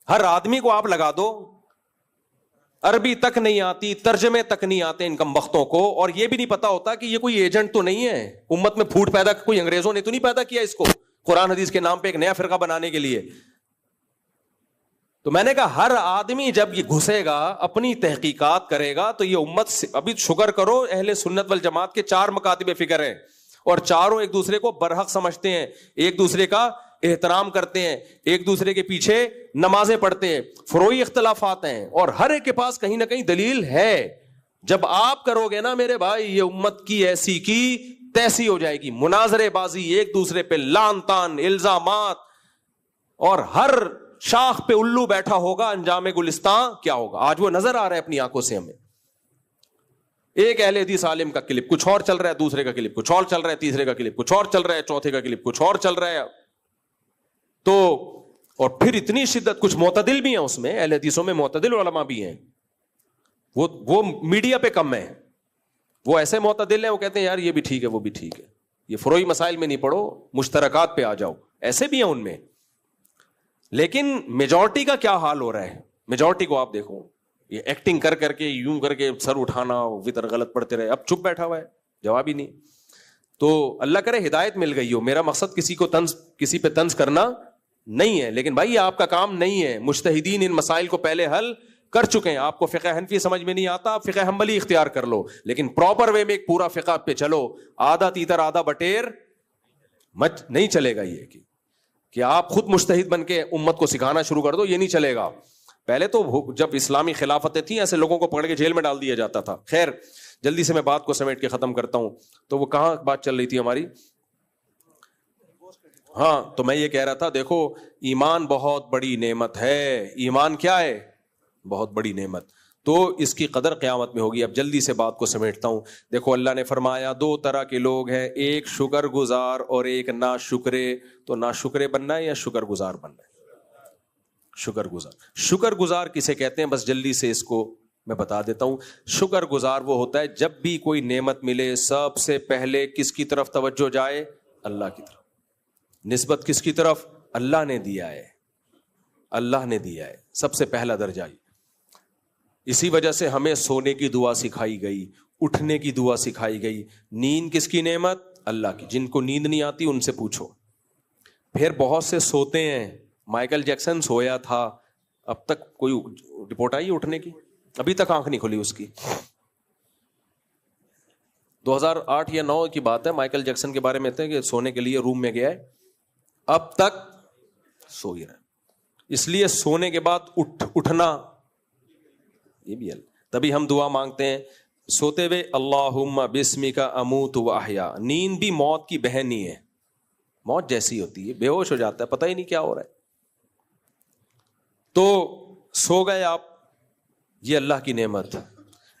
ہر آدمی کو آپ لگا دو, عربی تک نہیں آتی, ترجمے تک نہیں آتے ان کم بختوں کو, اور یہ بھی نہیں پتا ہوتا کہ یہ کوئی ایجنٹ تو نہیں ہے امت میں پھوٹ پیدا, کوئی انگریزوں نے تو نہیں پیدا کیا اس کو قرآن حدیث کے نام پہ ایک نیا فرقہ بنانے کے لیے. تو میں نے کہا ہر آدمی جب یہ گھسے گا, اپنی تحقیقات کرے گا, تو یہ امت سے, ابھی شکر کرو اہل سنت والجماعت کے 4 مکاتب فکر ہیں, اور چاروں ایک دوسرے کو برحق سمجھتے ہیں, ایک دوسرے کا احترام کرتے ہیں, ایک دوسرے کے پیچھے نمازیں پڑھتے ہیں. فروعی اختلافات ہیں اور ہر ایک کے پاس کہیں نہ کہیں دلیل ہے. جب آپ کرو گے نا میرے بھائی, یہ امت کی ایسی کی تیسی ہو جائے گی, مناظرے بازی, ایک دوسرے پہ لان تان, الزامات, اور ہر شاخ پہ الو بیٹھا ہوگا, انجام گلستان کیا ہوگا. آج وہ نظر آ رہا ہے اپنی آنکھوں سے ہمیں. ایک اہل حدیث عالم کا کلپ کچھ اور چل رہا ہے, دوسرے کا کلپ کچھ اور چل رہا ہے, تیسرے کا کلپ کچھ اور چل رہا ہے, چوتھے کا کلپ کچھ اور چل رہا ہے. تو اور پھر اتنی شدت, کچھ معتدل بھی ہیں اس میں, اہل حدیثوں میں معتدل علماء بھی ہیں, وہ میڈیا پہ کم ہے. وہ ایسے معتدل ہیں, وہ کہتے ہیں یار یہ بھی ٹھیک ہے وہ بھی ٹھیک ہے, یہ فروعی مسائل میں نہیں پڑھو, مشترکات پہ آ جاؤ. ایسے بھی ہیں ان میں, لیکن میجورٹی کا کیا حال ہو رہا ہے؟ میجورٹی کو آپ دیکھو, یہ ایکٹنگ کر کر کے یوں کر کے سر اٹھانا, وطر غلط پڑھتے رہے, اب چپ بیٹھا ہوا ہے, جواب ہی نہیں. تو اللہ کرے ہدایت مل گئی ہو. میرا مقصد کسی پہ طنز کرنا نہیں ہے, لیکن بھائی آپ کا کام نہیں ہے. مجتہدین ان مسائل کو پہلے حل کر چکے ہیں. آپ کو فقہ حنفی سمجھ میں نہیں آتا, آپ فقہ حنبلی اختیار کر لو, لیکن پراپر وے میں ایک پورا فقہ پہ چلو. آدھا تیتر آدھا بٹیر مت نہیں چلے گا. یہ کہ آپ خود مجتہد بن کے امت کو سکھانا شروع کر دو, یہ نہیں چلے گا. پہلے تو جب اسلامی خلافتیں تھیں ایسے لوگوں کو پکڑ کے جیل میں ڈال دیا جاتا تھا. خیر جلدی سے میں بات کو سمیٹ کے ختم کرتا ہوں. تو وہ کہاں بات چل رہی تھی ہماری؟ ہاں, تو میں یہ کہہ رہا تھا, دیکھو ایمان بہت بڑی نعمت ہے. ایمان کیا ہے؟ بہت بڑی نعمت. تو اس کی قدر قیامت میں ہوگی. اب جلدی سے بات کو سمیٹتا ہوں. دیکھو اللہ نے فرمایا 2 طرح کے لوگ ہیں, ایک شکر گزار اور ایک ناشکرے. تو ناشکرے بننا ہے یا شکر گزار بننا ہے؟ شکر گزار. شکر گزار کسے کہتے ہیں بس جلدی سے اس کو میں بتا دیتا ہوں. شکر گزار وہ ہوتا ہے جب بھی کوئی نعمت ملے سب سے پہلے کس کی طرف توجہ جائے؟ اللہ کی طرف. نسبت کس کی طرف؟ اللہ نے دیا ہے, اللہ نے دیا ہے, سب سے پہلا درجہ. اسی وجہ سے ہمیں سونے کی دعا سکھائی گئی, اٹھنے کی دعا سکھائی گئی. نیند کس کی نعمت؟ اللہ کی. جن کو نیند نہیں آتی ان سے پوچھو. پھر بہت سے سوتے ہیں. مائیکل جیکسن سویا تھا, اب تک کوئی رپورٹ آئی اٹھنے کی؟ ابھی تک آنکھ نہیں کھلی اس کی. 2008 یا 2009 کی بات ہے. مائیکل جیکسن کے بارے میں تھے کہ سونے کے لیے روم میں گیا ہے, اب تک سو ہی رہا. اس لیے سونے کے بعد اٹھنا یہ بھی تبھی ہم دعا مانگتے ہیں سوتے ہوئے, اللہم بسمک اموت و احیا. نیند بھی موت کی بہن ہی ہے, موت جیسی ہوتی ہے, بے ہوش ہو جاتا ہے, پتہ ہی نہیں کیا ہو رہا ہے. تو سو گئے آپ, یہ اللہ کی نعمت.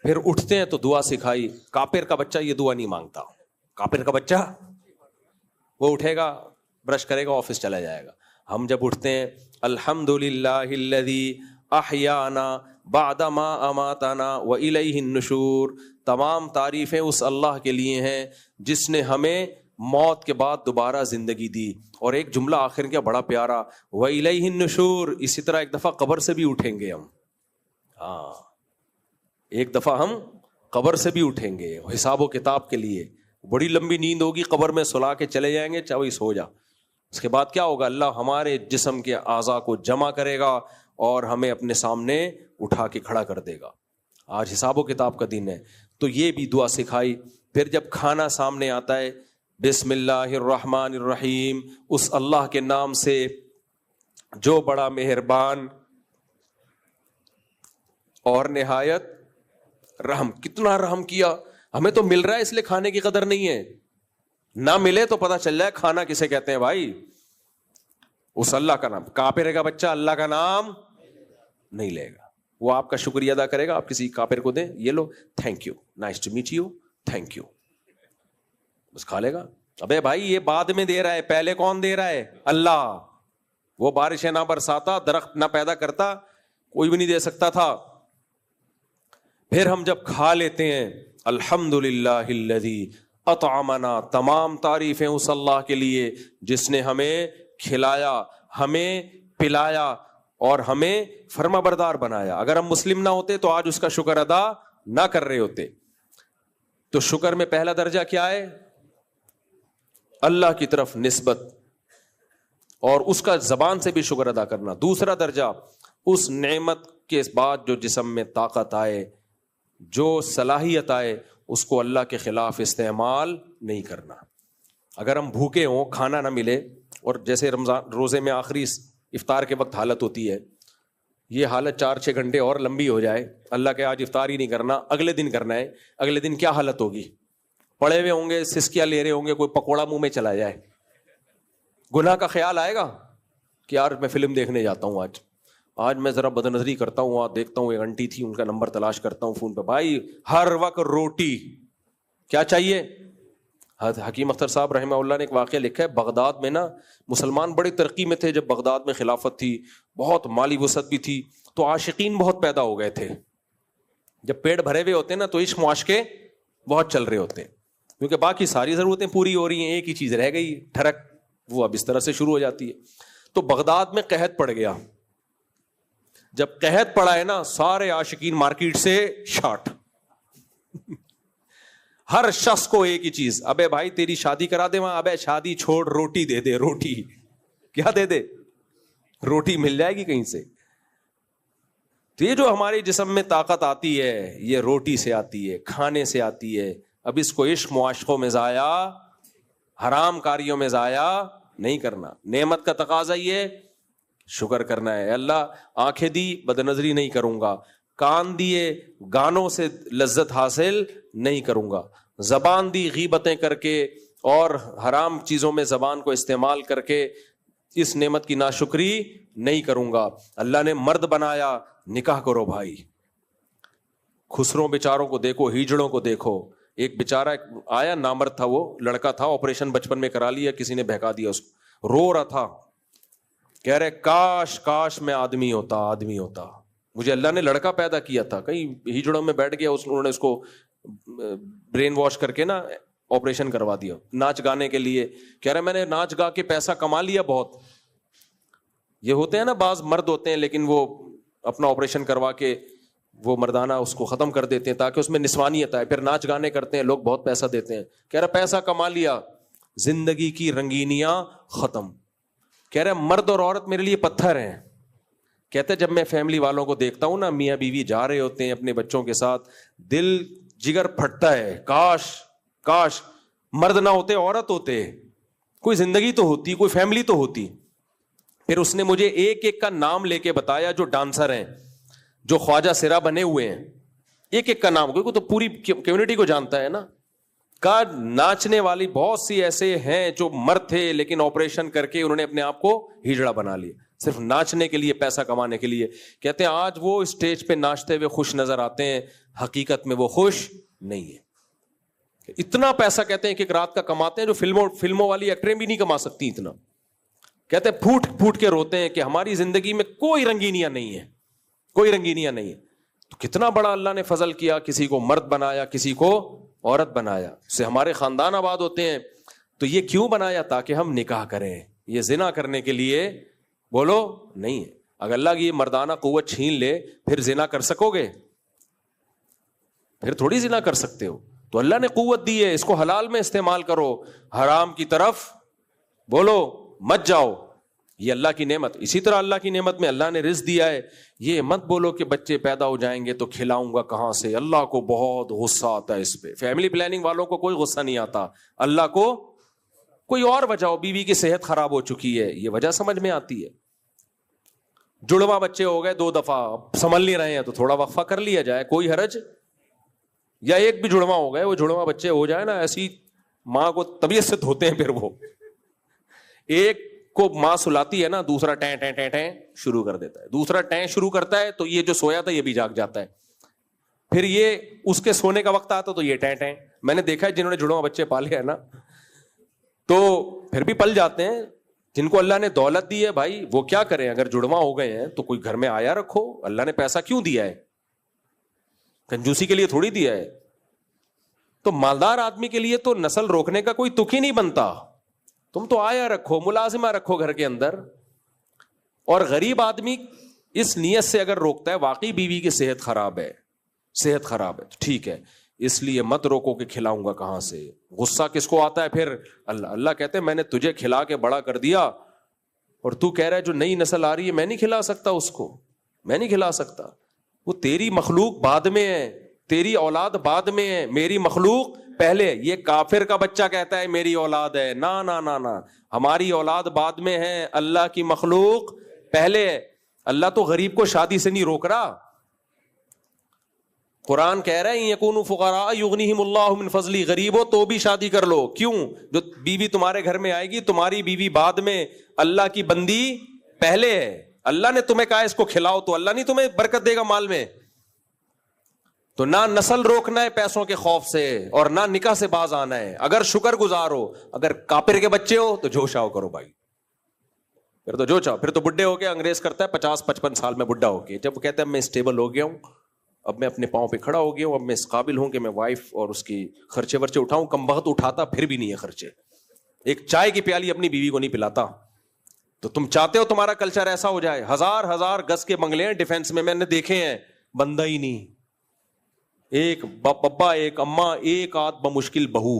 پھر اٹھتے ہیں تو دعا سکھائی. کافر کا بچہ یہ دعا نہیں مانگتا. کافر کا بچہ وہ اٹھے گا, برش کرے گا, آفس چلا جائے گا. ہم جب اٹھتے ہیں الحمدللہ الذی احیانا بعد ما اماتنا والیہ النشور. تمام تعریفیں اس اللہ کے لیے ہیں جس نے ہمیں موت کے بعد دوبارہ زندگی دی. اور ایک جملہ آخر کیا بڑا پیارا, وَإِلَيْهِ النُّشُورُ. اسی طرح ایک دفعہ قبر سے بھی اٹھیں گے ہم. ہاں, ایک دفعہ ہم قبر سے بھی اٹھیں گے حساب و کتاب کے لیے. بڑی لمبی نیند ہوگی, قبر میں سلا کے چلے جائیں گے, چاہے سو جا. اس کے بعد کیا ہوگا؟ اللہ ہمارے جسم کے اعضاء کو جمع کرے گا اور ہمیں اپنے سامنے اٹھا کے کھڑا کر دے گا. آج حساب و کتاب کا دن ہے. تو یہ بھی دعا سکھائی. پھر جب کھانا سامنے آتا ہے, بسم اللہ الرحمن الرحیم, اس اللہ کے نام سے جو بڑا مہربان اور نہایت رحم. کتنا رحم کیا, ہمیں تو مل رہا ہے اس لیے کھانے کی قدر نہیں ہے. نہ ملے تو پتہ چل جائے کھانا کسے کہتے ہیں بھائی. اس اللہ کا نام. کافر کا بچہ اللہ کا نام نہیں لے گا, وہ آپ کا شکریہ ادا کرے گا. آپ کسی کافر کو دیں, یہ لو, thank you, nice to meet you, thank you, بس کھا لے گا. ابے بھائی یہ بعد میں دے رہا ہے, پہلے کون دے رہا ہے؟ اللہ. وہ بارشیں نہ برساتا, درخت نہ پیدا کرتا, کوئی بھی نہیں دے سکتا تھا. پھر ہم جب کھا لیتے ہیں الحمدللہ الذی اطعمنا. تمام تعریفیں اس اللہ کے لیے جس نے ہمیں کھلایا, ہمیں پلایا اور ہمیں فرما بردار بنایا. اگر ہم مسلم نہ ہوتے تو آج اس کا شکر ادا نہ کر رہے ہوتے. تو شکر میں پہلا درجہ کیا ہے؟ اللہ کی طرف نسبت اور اس کا زبان سے بھی شکر ادا کرنا. دوسرا درجہ اس نعمت کے بعد جو جسم میں طاقت آئے, جو صلاحیت آئے, اس کو اللہ کے خلاف استعمال نہیں کرنا. اگر ہم بھوکے ہوں, کھانا نہ ملے, اور جیسے رمضان روزے میں آخری افطار کے وقت حالت ہوتی ہے, یہ حالت 4-6 گھنٹے اور لمبی ہو جائے, اللہ کے آج افطار ہی نہیں کرنا, اگلے دن کرنا ہے, اگلے دن کیا حالت ہوگی؟ پڑے ہوئے ہوں گے, سسکیاں لے رہے ہوں گے, کوئی پکوڑا منہ میں چلا جائے, گناہ کا خیال آئے گا کہ یار میں فلم دیکھنے جاتا ہوں, آج میں ذرا بد نظری کرتا ہوں, دیکھتا ہوں ایک آنٹی تھی, ان کا نمبر تلاش کرتا ہوں فون پہ. بھائی ہر وقت روٹی کیا چاہیے؟ حکیم اختر صاحب رحمہ اللہ نے ایک واقعہ لکھا ہے, بغداد میں نا مسلمان بڑی ترقی میں تھے جب بغداد میں خلافت تھی, بہت مالی وسعت بھی تھی, تو عاشقین بہت پیدا ہو گئے تھے. جب پیٹ بھرے ہوئے ہوتے ہیں نا تو عشق معاشقے بہت چل رہے ہوتے ہیں. کیونکہ باقی ساری ضرورتیں پوری ہو رہی ہیں, ایک ہی چیز رہ گئی ٹھڑک, وہ اب اس طرح سے شروع ہو جاتی ہے. تو بغداد میں قحط پڑ گیا. جب قحط پڑا ہے نا, سارے عاشقین مارکیٹ سے شارٹ. ہر شخص کو ایک ہی چیز, ابے بھائی تیری شادی کرا دے وہاں, ابے شادی چھوڑ, روٹی دے دے, روٹی کیا دے دے, روٹی مل جائے گی کہیں سے. تو یہ جو ہمارے جسم میں طاقت آتی ہے یہ روٹی سے آتی ہے, کھانے سے آتی ہے. اب اس کو عشق معاشقوں میں ضائع, حرام کاریوں میں ضائع نہیں کرنا. نعمت کا تقاضا یہ شکر کرنا ہے. اللہ آنکھیں دی بد نظری نہیں کروں گا, کان دیے گانوں سے لذت حاصل نہیں کروں گا, زبان دی غیبتیں کر کے اور حرام چیزوں میں زبان کو استعمال کر کے اس نعمت کی ناشکری نہیں کروں گا. اللہ نے مرد بنایا, نکاح کرو بھائی. خسروں بیچاروں کو دیکھو, ہیجڑوں کو دیکھو. ایک بیچارہ آیا, نامرد تھا, وہ لڑکا تھا, آپریشن بچپن میں کرا لیا, کسی نے بہکا دیا اس کو, رو رہا تھا, کہہ رہے کاش کاش میں آدمی ہوتا. مجھے اللہ نے لڑکا پیدا کیا تھا, کہیں ہیجڑوں میں بیٹھ گیا, انہوں نے اس کو برین واش کر کے نا آپریشن کروا دیا ناچ گانے کے لیے. کہہ رہے میں نے ناچ گا کے پیسہ کما لیا بہت. یہ ہوتے ہیں نا بعض مرد ہوتے ہیں لیکن وہ اپنا آپریشن کروا کے وہ مردانہ اس کو ختم کر دیتے ہیں تاکہ اس میں نسوانیت آئے, پھر ناچ گانے کرتے ہیں, لوگ بہت پیسہ دیتے ہیں. کہہ رہا پیسہ کما لیا, زندگی کی رنگینیاں ختم. کہہ رہا مرد اور عورت میرے لیے پتھر ہیں. کہتے جب میں فیملی والوں کو دیکھتا ہوں نا, میاں بیوی جا رہے ہوتے ہیں اپنے بچوں کے ساتھ, دل جگر پھٹتا ہے, کاش کاش مرد نہ ہوتے, عورت ہوتے, کوئی زندگی تو ہوتی, کوئی فیملی تو ہوتی. پھر اس نے مجھے ایک ایک کا نام لے کے بتایا جو ڈانسر ہیں, جو خواجہ سرا بنے ہوئے ہیں, ایک ایک کا نام, کیونکہ تو پوری کمیونٹی کو جانتا ہے نا. کا ناچنے والی بہت سی ایسے ہیں جو مرد تھے لیکن آپریشن کر کے انہوں نے اپنے آپ کو ہجڑا بنا لیا, صرف ناچنے کے لیے, پیسہ کمانے کے لیے. کہتے ہیں آج وہ اسٹیج پہ ناچتے ہوئے خوش نظر آتے ہیں, حقیقت میں وہ خوش نہیں ہے. اتنا پیسہ کہتے ہیں کہ ایک رات کا کماتے ہیں جو فلموں والی ایکٹریں بھی نہیں کما سکتی اتنا. کہتے ہیں پھوٹ پھوٹ کے روتے ہیں کہ ہماری زندگی میں کوئی رنگینیاں نہیں ہے, کوئی رنگینیاں نہیں ہے. تو کتنا بڑا اللہ نے فضل کیا, کسی کو مرد بنایا, کسی کو عورت بنایا, اس سے ہمارے خاندان آباد ہوتے ہیں. تو یہ کیوں بنایا؟ تاکہ ہم نکاح کریں. یہ زنا کرنے کے لیے بولو نہیں ہے. اگر اللہ کی یہ مردانہ قوت چھین لے پھر زنا کر سکو گے؟ پھر تھوڑی زنا کر سکتے ہو. تو اللہ نے قوت دی ہے, اس کو حلال میں استعمال کرو, حرام کی طرف بولو مت جاؤ. یہ اللہ کی نعمت. اسی طرح اللہ کی نعمت میں اللہ نے رزق دیا ہے. یہ مت بولو کہ بچے پیدا ہو جائیں گے تو کھلاؤں گا کہاں سے. اللہ کو بہت غصہ آتا ہے اس پہ. فیملی پلاننگ والوں کو کوئی غصہ نہیں آتا, اللہ کو کوئی اور وجہ ہو, بیوی کی صحت خراب ہو چکی ہے, یہ وجہ سمجھ میں آتی ہے. جڑواں بچے ہو گئے 2 دفعہ, سنبھل نہیں رہے ہیں تو تھوڑا وقفہ کر لیا جائے, کوئی حرج. یا ایک بھی جڑواں ہو گئے, وہ جڑواں بچے ہو جائے نا, ایسی ماں کو طبیعت سے دھوتے ہیں. پھر وہ ایک کو ماں سلاتی ہے نا, دوسرا ٹیں ٹیں ٹیں ٹیں شروع کر دیتا ہے, دوسرا ٹیں شروع کرتا ہے تو یہ جو سویا تھا یہ بھی جاگ جاتا ہے. پھر یہ اس کے سونے کا وقت آتا تو یہ ٹیں ٹیں. میں نے دیکھا ہے جنہوں نے جڑواں بچے پالے ہیں نا تو پھر بھی پل جاتے ہیں. جن کو اللہ نے دولت دی ہے بھائی وہ کیا کریں, اگر جڑواں ہو گئے ہیں تو کوئی گھر میں آیا رکھو. اللہ نے پیسہ کیوں دیا ہے؟ کنجوسی کے لیے تھوڑی دیا ہے. تو مالدار آدمی کے لیے تو نسل روکنے کا کوئی تک ہی نہیں بنتا. تم تو آیا رکھو, ملازمہ رکھو گھر کے اندر. اور غریب آدمی اس نیت سے اگر روکتا ہے واقعی بیوی کی صحت خراب ہے, صحت خراب ہے تو ٹھیک ہے, اس لیے مت روکو کہ کھلاؤں گا کہاں سے. غصہ کس کو آتا ہے پھر؟ اللہ کہتے ہیں میں نے تجھے کھلا کے بڑا کر دیا اور تو کہہ رہا ہے جو نئی نسل آ رہی ہے میں نہیں کھلا سکتا اس کو, میں نہیں کھلا سکتا. وہ تیری مخلوق بعد میں ہے, تیری اولاد بعد میں ہے, میری مخلوق پہلے. یہ کافر کا بچہ کہتا ہے میری اولاد ہے, نا نا نا نا, ہماری اولاد بعد میں ہے, اللہ کی مخلوق پہلے ہے. اللہ تو غریب کو شادی سے نہیں روک رہا. قرآن کہہ رہے ہیں یکونوا فقراء یغنیہم اللہ من فضلہ, غریب ہو تو بھی شادی کر لو. کیوں؟ جو بیوی تمہارے گھر میں آئے گی تمہاری بیوی بعد میں, اللہ کی بندی پہلے ہے. اللہ نے تمہیں کہا اس کو کھلاؤ تو اللہ نہیں تمہیں برکت دے گا مال میں. تو نہ نسل روکنا ہے پیسوں کے خوف سے اور نہ نکاح سے باز آنا ہے. اگر شکر گزار ہو, اگر کافر کے بچے ہو تو جوش آؤ کرو بھائی, پھر تو جو چاہو. پھر تو بڈھے ہو کے انگریز کرتا ہے 50-55 سال میں بڈھا ہو کے, جب وہ کہتے ہیں میں اسٹیبل ہو گیا ہوں اب میں اپنے پاؤں پہ کھڑا ہو گیا ہوں, اب میں اس قابل ہوں کہ میں وائف اور اس کی خرچے ورچے اٹھاؤں. کم وقت اٹھاتا پھر بھی نہیں ہے خرچے, ایک چائے کی پیالی اپنی بیوی کو نہیں پلاتا. تو تم چاہتے ہو تمہارا کلچر ایسا ہو جائے؟ ہزار گز کے بنگلے ہیں ڈیفینس میں نے دیکھے ہیں, بندہ ہی نہیں, ایک بابا ایک اماں ایک آدھ بمشکل بہو,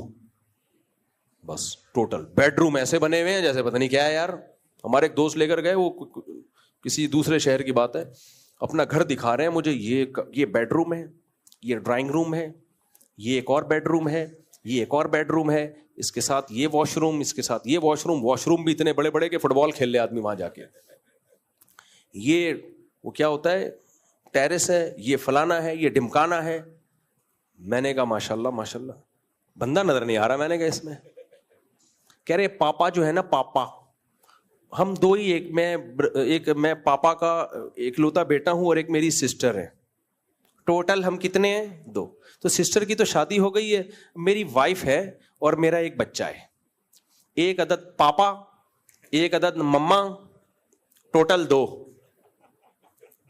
بس ٹوٹل بیڈ روم ایسے بنے ہوئے ہیں جیسے پتہ نہیں کیا ہے یار. ہمارے ایک دوست لے کر گئے, وہ کسی دوسرے شہر کی بات ہے, اپنا گھر دکھا رہے ہیں مجھے, یہ بیڈ روم ہے, یہ ڈرائنگ روم ہے, یہ ایک اور بیڈ روم ہے, یہ ایک اور بیڈ روم ہے, اس کے ساتھ یہ واش روم, اس کے ساتھ یہ واش روم بھی اتنے بڑے بڑے کہ فٹ بال کھیل لے آدمی وہاں جا کے. یہ وہ کیا ہوتا ہے ٹیرس ہے, یہ فلانا ہے, یہ ڈمکانا ہے. میں نے کہا ماشاء اللہ بندہ نظر نہیں آ رہا. میں نے کہا اس میں کہہ رہے پاپا جو ہے نا, پاپا ہم دو ہی, ایک میں پاپا کا اکلوتا بیٹا ہوں اور ایک میری سسٹر ہے, ٹوٹل ہم کتنے ہیں؟ 2. تو سسٹر کی تو شادی ہو گئی ہے, میری وائف ہے اور میرا ایک بچہ ہے. ایک عدد پاپا, ایک عدد مما, ٹوٹل 2,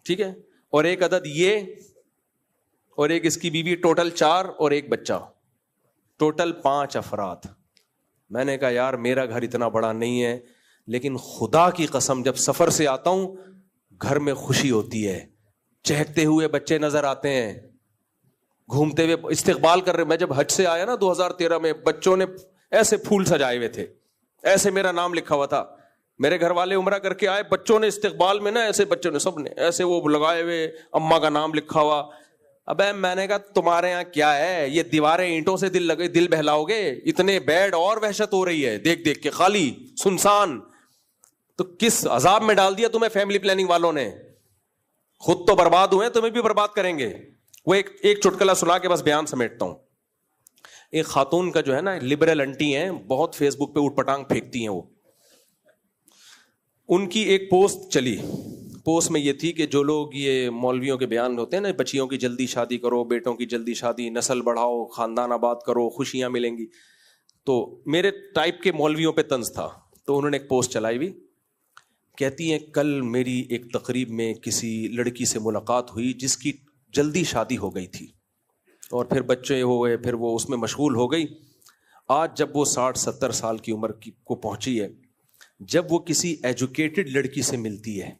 ٹھیک ہے, اور ایک عدد یہ اور ایک اس کی بیوی, ٹوٹل 4, اور ایک بچہ, ٹوٹل 5 افراد. میں نے کہا یار میرا گھر اتنا بڑا نہیں ہے, لیکن خدا کی قسم جب سفر سے آتا ہوں گھر میں خوشی ہوتی ہے. چہکتے ہوئے بچے نظر آتے ہیں, گھومتے ہوئے استقبال کر رہے. میں جب حج سے آیا نا 2013 میں, بچوں نے ایسے پھول سجائے ہوئے تھے, ایسے میرا نام لکھا ہوا تھا. میرے گھر والے عمرہ کر کے آئے, بچوں نے استقبال میں نا ایسے, بچوں نے سب نے ایسے وہ لگائے ہوئے, اماں کا نام لکھا ہوا. ابے میں نے کہا تمہارے یہاں کیا ہے, یہ دیواریں اینٹوں سے دل بہلاؤ گے؟ اتنے بیڈ, اور وحشت ہو رہی ہے دیکھ دیکھ کے, خالی سنسان. تو کس عذاب میں ڈال دیا تمہیں فیملی پلاننگ والوں نے. خود تو برباد ہوئے, تمہیں بھی برباد کریں گے. وہ ایک چٹکلا سنا کے بس بیان سمیٹتا ہوں. ایک خاتون کا جو ہے نا, لبرل انٹی ہیں, بہت فیس بک پہ اوٹ پٹانگ پھینکتی ہیں وہ. ان کی ایک پوسٹ چلی, پوسٹ میں یہ تھی کہ جو لوگ یہ مولویوں کے بیان ہوتے ہیں نا, بچیوں کی جلدی شادی کرو, بیٹوں کی جلدی شادی, نسل بڑھاؤ, خاندان آباد کرو, خوشیاں ملیں گی. تو میرے ٹائپ کے مولویوں پہ طنز تھا, تو انہوں نے ایک پوسٹ چلائی ہوئی. کہتی ہیں کل میری ایک تقریب میں کسی لڑکی سے ملاقات ہوئی جس کی جلدی شادی ہو گئی تھی, اور پھر بچے ہو گئے, پھر وہ اس میں مشغول ہو گئی. آج جب وہ 60-70 سال کی عمر کو پہنچی ہے, جب وہ کسی ایجوکیٹڈ لڑکی سے ملتی ہے,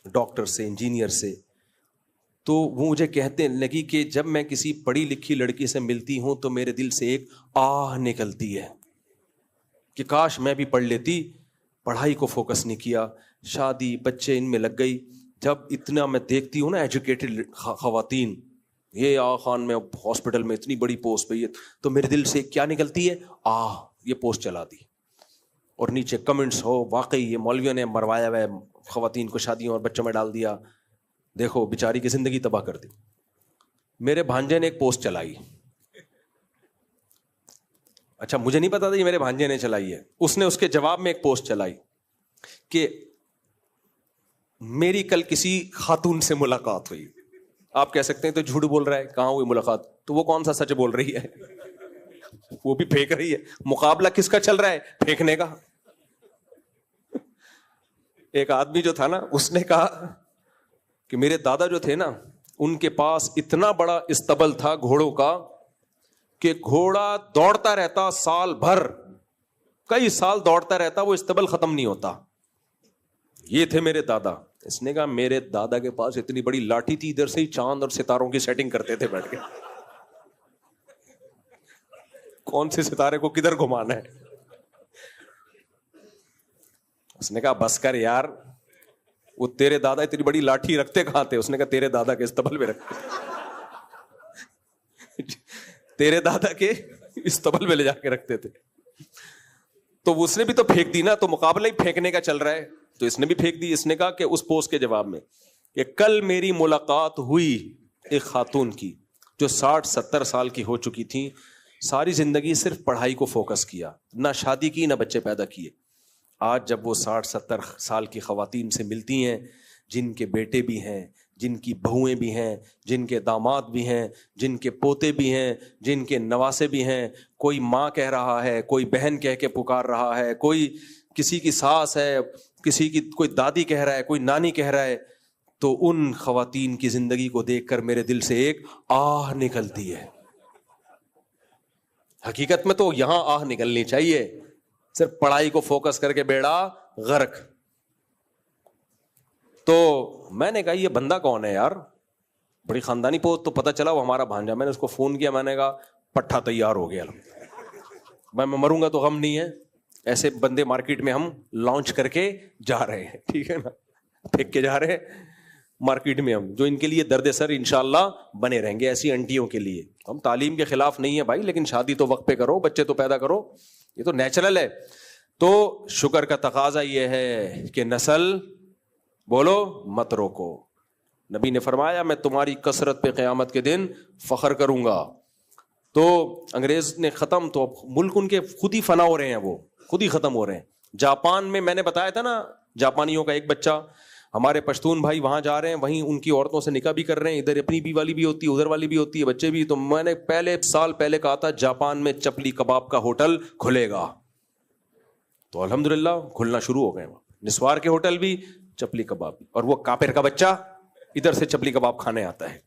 ڈاکٹر سے, انجینئر سے, تو وہ مجھے کہتے لگی کہ جب میں کسی پڑھی لکھی لڑکی سے ملتی ہوں تو میرے دل سے ایک آہ نکلتی ہے کہ کاش میں بھی پڑھ لیتی, پڑھائی کو فوکس نہیں کیا, شادی بچے ان میں لگ گئی. جب اتنا میں دیکھتی ہوں نا ایجوکیٹڈ خواتین, یہ خان میں ہاسپٹل میں اتنی بڑی پوسٹ پہ, تو میرے دل سے کیا نکلتی ہے, یہ پوسٹ چلا دی. اور نیچے کمنٹس ہو, واقعی یہ مولویوں نے مروایا ہوا ہے خواتین کو, شادیوں اور بچوں میں ڈال دیا, دیکھو بیچاری کی زندگی تباہ کر دی. میرے بھانجے نے ایک پوسٹ چلائی, اچھا مجھے نہیں پتا تھا یہ میرے بھانجے نے چلائی ہے. اس نے اس کے جواب میں ایک پوسٹ چلائی کہ میری کل کسی خاتون سے ملاقات ہوئی. آپ کہہ سکتے ہیں تو جھوٹ بول رہا ہے, کہاں ہوئی ملاقات؟ تو وہ کون سا سچ بول رہی ہے؟ وہ بھی پھینک رہی ہے. مقابلہ کس کا چل رہا ہے؟ پھینکنے کا. ایک آدمی جو تھا نا, اس نے کہا کہ میرے دادا جو تھے نا, ان کے پاس اتنا بڑا استبل تھا گھوڑوں کا کہ گھوڑا دوڑتا رہتا سال بھر, کئی سال دوڑتا رہتا, وہ استبل ختم نہیں ہوتا. یہ تھے میرے دادا. اس نے کہا میرے دادا کے پاس اتنی بڑی لاٹھی تھی, ادھر سے ہی چاند اور ستاروں کی سیٹنگ کرتے تھے بیٹھ کے, کون سے ستارے کو کدھر گھمانا ہے. اس نے کہا بس کر یار, وہ تیرے دادا اتنی بڑی لاٹھی رکھتے کہاں تھے؟ اس نے کہا تیرے دادا کے استبل میں رکھتے, تیرے دادا کے استبل میں لے جا کے رکھتے تھے. تو اس نے بھی تو پھینک دی نا, تو مقابلہ ہی پھینکنے کا چل رہا ہے, تو اس نے بھی پھینک دی. اس نے کہا کہ اس پوسٹ کے جواب میں کہ کل میری ملاقات ہوئی ایک خاتون کی جو 60-70 سال کی ہو چکی تھی, ساری زندگی صرف پڑھائی کو فوکس کیا, نہ شادی کی نہ بچے پیدا کیے. آج جب وہ 60-70 سال کی خواتین سے ملتی ہیں, جن کے بیٹے بھی ہیں, جن کی بہویں بھی ہیں, جن کے داماد بھی ہیں, جن کے پوتے بھی ہیں, جن کے نواسے بھی ہیں, کوئی ماں کہہ رہا ہے, کوئی بہن کہہ کے پکار رہا ہے, کوئی کسی کی ساس ہے, کسی کی کوئی دادی کہہ رہا ہے, کوئی نانی کہہ رہا ہے, تو ان خواتین کی زندگی کو دیکھ کر میرے دل سے ایک آہ نکلتی ہے. حقیقت میں تو یہاں آہ نکلنی چاہیے، صرف پڑھائی کو فوکس کر کے بیڑا غرق. تو میں نے کہا یہ بندہ کون ہے یار، بڑی خاندانی پوت. تو پتہ چلا وہ ہمارا بھانجا. میں نے اس کو فون کیا، میں نے کہا پٹھا تیار ہو گیا، میں مروں گا تو غم نہیں ہے. ایسے بندے مارکیٹ میں ہم لانچ کر کے جا رہے ہیں، ٹھیک ہے نا، پھینک کے جا رہے ہیں مارکیٹ میں ہم، جو ان کے لیے درد سر انشاءاللہ بنے رہیں گے. ایسی انٹیوں کے لیے ہم تعلیم کے خلاف نہیں ہے بھائی، لیکن شادی تو وقت پہ کرو، بچے تو پیدا کرو، یہ تو نیچرل ہے. تو شکر کا تقاضا یہ ہے کہ نسل بولو مت روکو. نبی نے فرمایا میں تمہاری کثرت پہ قیامت کے دن فخر کروں گا. تو انگریز نے ختم، تو ملک ان کے خود ہی فنا ہو رہے ہیں، وہ خود ہی ختم ہو رہے ہیں. جاپان میں نے بتایا تھا نا، جاپانیوں کا ایک بچہ، ہمارے پشتون بھائی وہاں جا رہے ہیں، وہیں ان کی عورتوں سے نکاح بھی کر رہے ہیں، ادھر اپنی بھی والی بھی ہوتی ہے، ادھر والی بھی ہوتی ہے، بچے بھی. تو میں نے سال پہلے کہا تھا جاپان میں چپلی کباب کا ہوٹل کھلے گا، تو الحمدللہ کھلنا شروع ہو گئے. نسوار کے ہوٹل بھی، چپلی کباب بھی. اور وہ کافر کا بچہ ادھر سے چپلی کباب کھانے آتا ہے،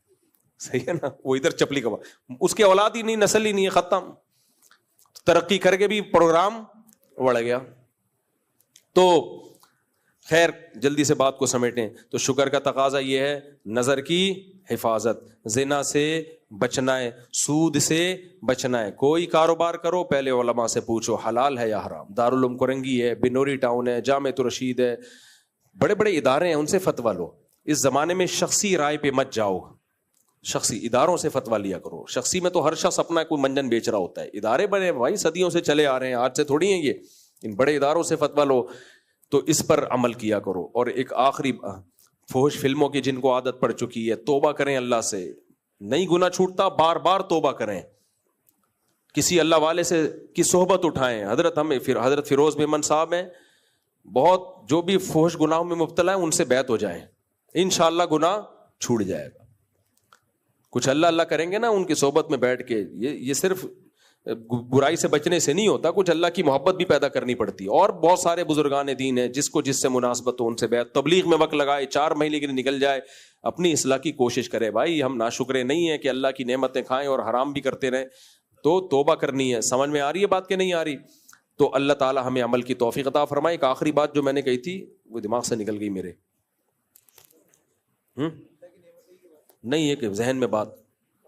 صحیح ہے نا، وہ ادھر چپلی کباب، اس کی اولاد ہی نہیں، نسل ہی نہیں ہے، ختم. ترقی کر کے بھی پروگرام بڑھ گیا. تو خیر جلدی سے بات کو سمیٹیں. تو شکر کا تقاضا یہ ہے نظر کی حفاظت، زنا سے بچنا ہے، سود سے بچنا ہے. کوئی کاروبار کرو پہلے علماء سے پوچھو حلال ہے یا حرام. دارالعلوم کرنگی ہے، بنوری ٹاؤن ہے، جامعۃ الرشید ہے، بڑے بڑے ادارے ہیں، ان سے فتویٰ لو. اس زمانے میں شخصی رائے پہ مت جاؤ، شخصی اداروں سے فتویٰ لیا کرو. شخصی میں تو ہر شخص اپنا کوئی منجن بیچ رہا ہوتا ہے. ادارے بڑے بھائی صدیوں سے چلے آ رہے ہیں، آج سے تھوڑی ہیں یہ. ان بڑے اداروں سے فتویٰ لو، تو اس پر عمل کیا کرو. اور ایک آخری، فحش فلموں کی جن کو عادت پڑ چکی ہے، توبہ کریں اللہ سے. نہیں گناہ چھوٹتا، بار بار توبہ کریں. کسی اللہ والے سے کی صحبت اٹھائیں. حضرت فیروز میمن صاحب ہیں، بہت جو بھی فحش گناہوں میں مبتلا ہے ان سے بیعت ہو جائیں، انشاءاللہ گناہ چھوٹ جائے گا. کچھ اللہ اللہ کریں گے نا ان کی صحبت میں بیٹھ کے، یہ صرف برائی سے بچنے سے نہیں ہوتا، کچھ اللہ کی محبت بھی پیدا کرنی پڑتی ہے. اور بہت سارے بزرگان دین ہیں، جس کو جس سے مناسبت ہو ان سے بیعت. تبلیغ میں وقت لگائے، 4 مہینے کے لیے نکل جائے، اپنی اصلاح کی کوشش کرے. بھائی ہم ناشکرے نہیں ہیں کہ اللہ کی نعمتیں کھائیں اور حرام بھی کرتے رہیں. تو توبہ کرنی ہے. سمجھ میں آ رہی ہے بات کہ نہیں آ رہی؟ تو اللہ تعالی ہمیں عمل کی توفیق عطا فرمائے. ایک آخری بات جو میں نے کہی تھی وہ دماغ سے نکل گئی میرے، نہیں ہے کہ ذہن میں بات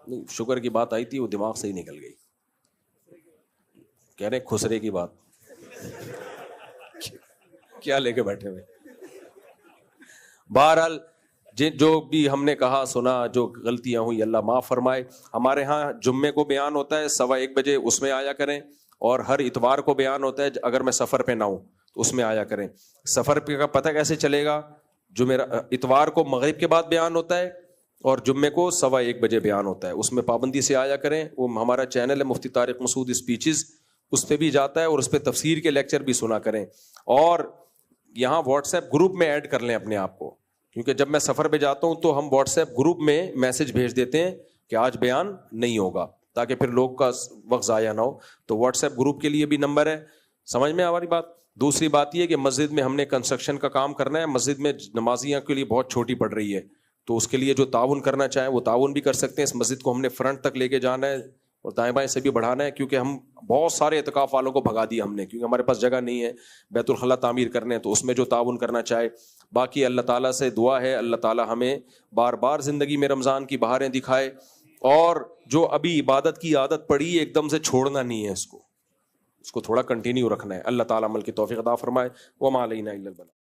نہیں، شکر کی بات آئی تھی وہ دماغ سے ہی نکل گئی. کہہ رہے خسرے کی بات کیا لے کے بیٹھے ہوئے. بہرحال جو بھی ہم نے کہا سنا، جو غلطیاں ہوئی اللہ معاف فرمائے. ہمارے ہاں جمعے کو بیان ہوتا ہے 1:15 بجے، اس میں آیا کریں. اور ہر اتوار کو بیان ہوتا ہے، اگر میں سفر پہ نہ ہوں تو اس میں آیا کریں. سفر پہ کا پتہ کیسے چلے گا؟ جو میرا اتوار کو مغرب کے بعد بیان ہوتا ہے اور جمعے کو 1:15 بجے بیان ہوتا ہے، اس میں پابندی سے آیا کریں. وہ ہمارا چینل ہے مفتی طارق مسعود اسپیچز، اس پہ بھی جاتا ہے اور اس پہ تفسیر کے لیکچر بھی سنا کریں. اور یہاں واٹس ایپ گروپ میں ایڈ کر لیں اپنے آپ کو، کیونکہ جب میں سفر پہ جاتا ہوں تو ہم واٹس ایپ گروپ میں میسج بھیج دیتے ہیں کہ آج بیان نہیں ہوگا، تاکہ پھر لوگ کا وقت ضائع نہ ہو. تو واٹس ایپ گروپ کے لیے بھی نمبر ہے. سمجھ میں ہماری بات؟ دوسری بات یہ کہ مسجد میں ہم نے کنسٹرکشن کا کام کرنا ہے. مسجد میں نمازیاں کے لیے بہت چھوٹی پڑ رہی ہے، تو اس کے لیے جو تعاون کرنا چاہیں وہ تعاون بھی کر سکتے ہیں. اس مسجد کو ہم نے فرنٹ تک لے کے جانا ہے اور دائیں بائیں سے بھی بڑھانا ہے، کیونکہ ہم بہت سارے اعتکاف والوں کو بھگا دیا ہم نے، کیونکہ ہمارے پاس جگہ نہیں ہے. بیت الخلا تعمیر کرنے ہیں، تو اس میں جو تعاون کرنا چاہے. باقی اللہ تعالیٰ سے دعا ہے اللہ تعالیٰ ہمیں بار بار زندگی میں رمضان کی بہاریں دکھائے. اور جو ابھی عبادت کی عادت پڑی ایک دم سے چھوڑنا نہیں ہے، اس کو تھوڑا کنٹینیو رکھنا ہے. اللہ تعالیٰ عمل کی توفیق عطا فرمائے. وما علینا الا البلاغ.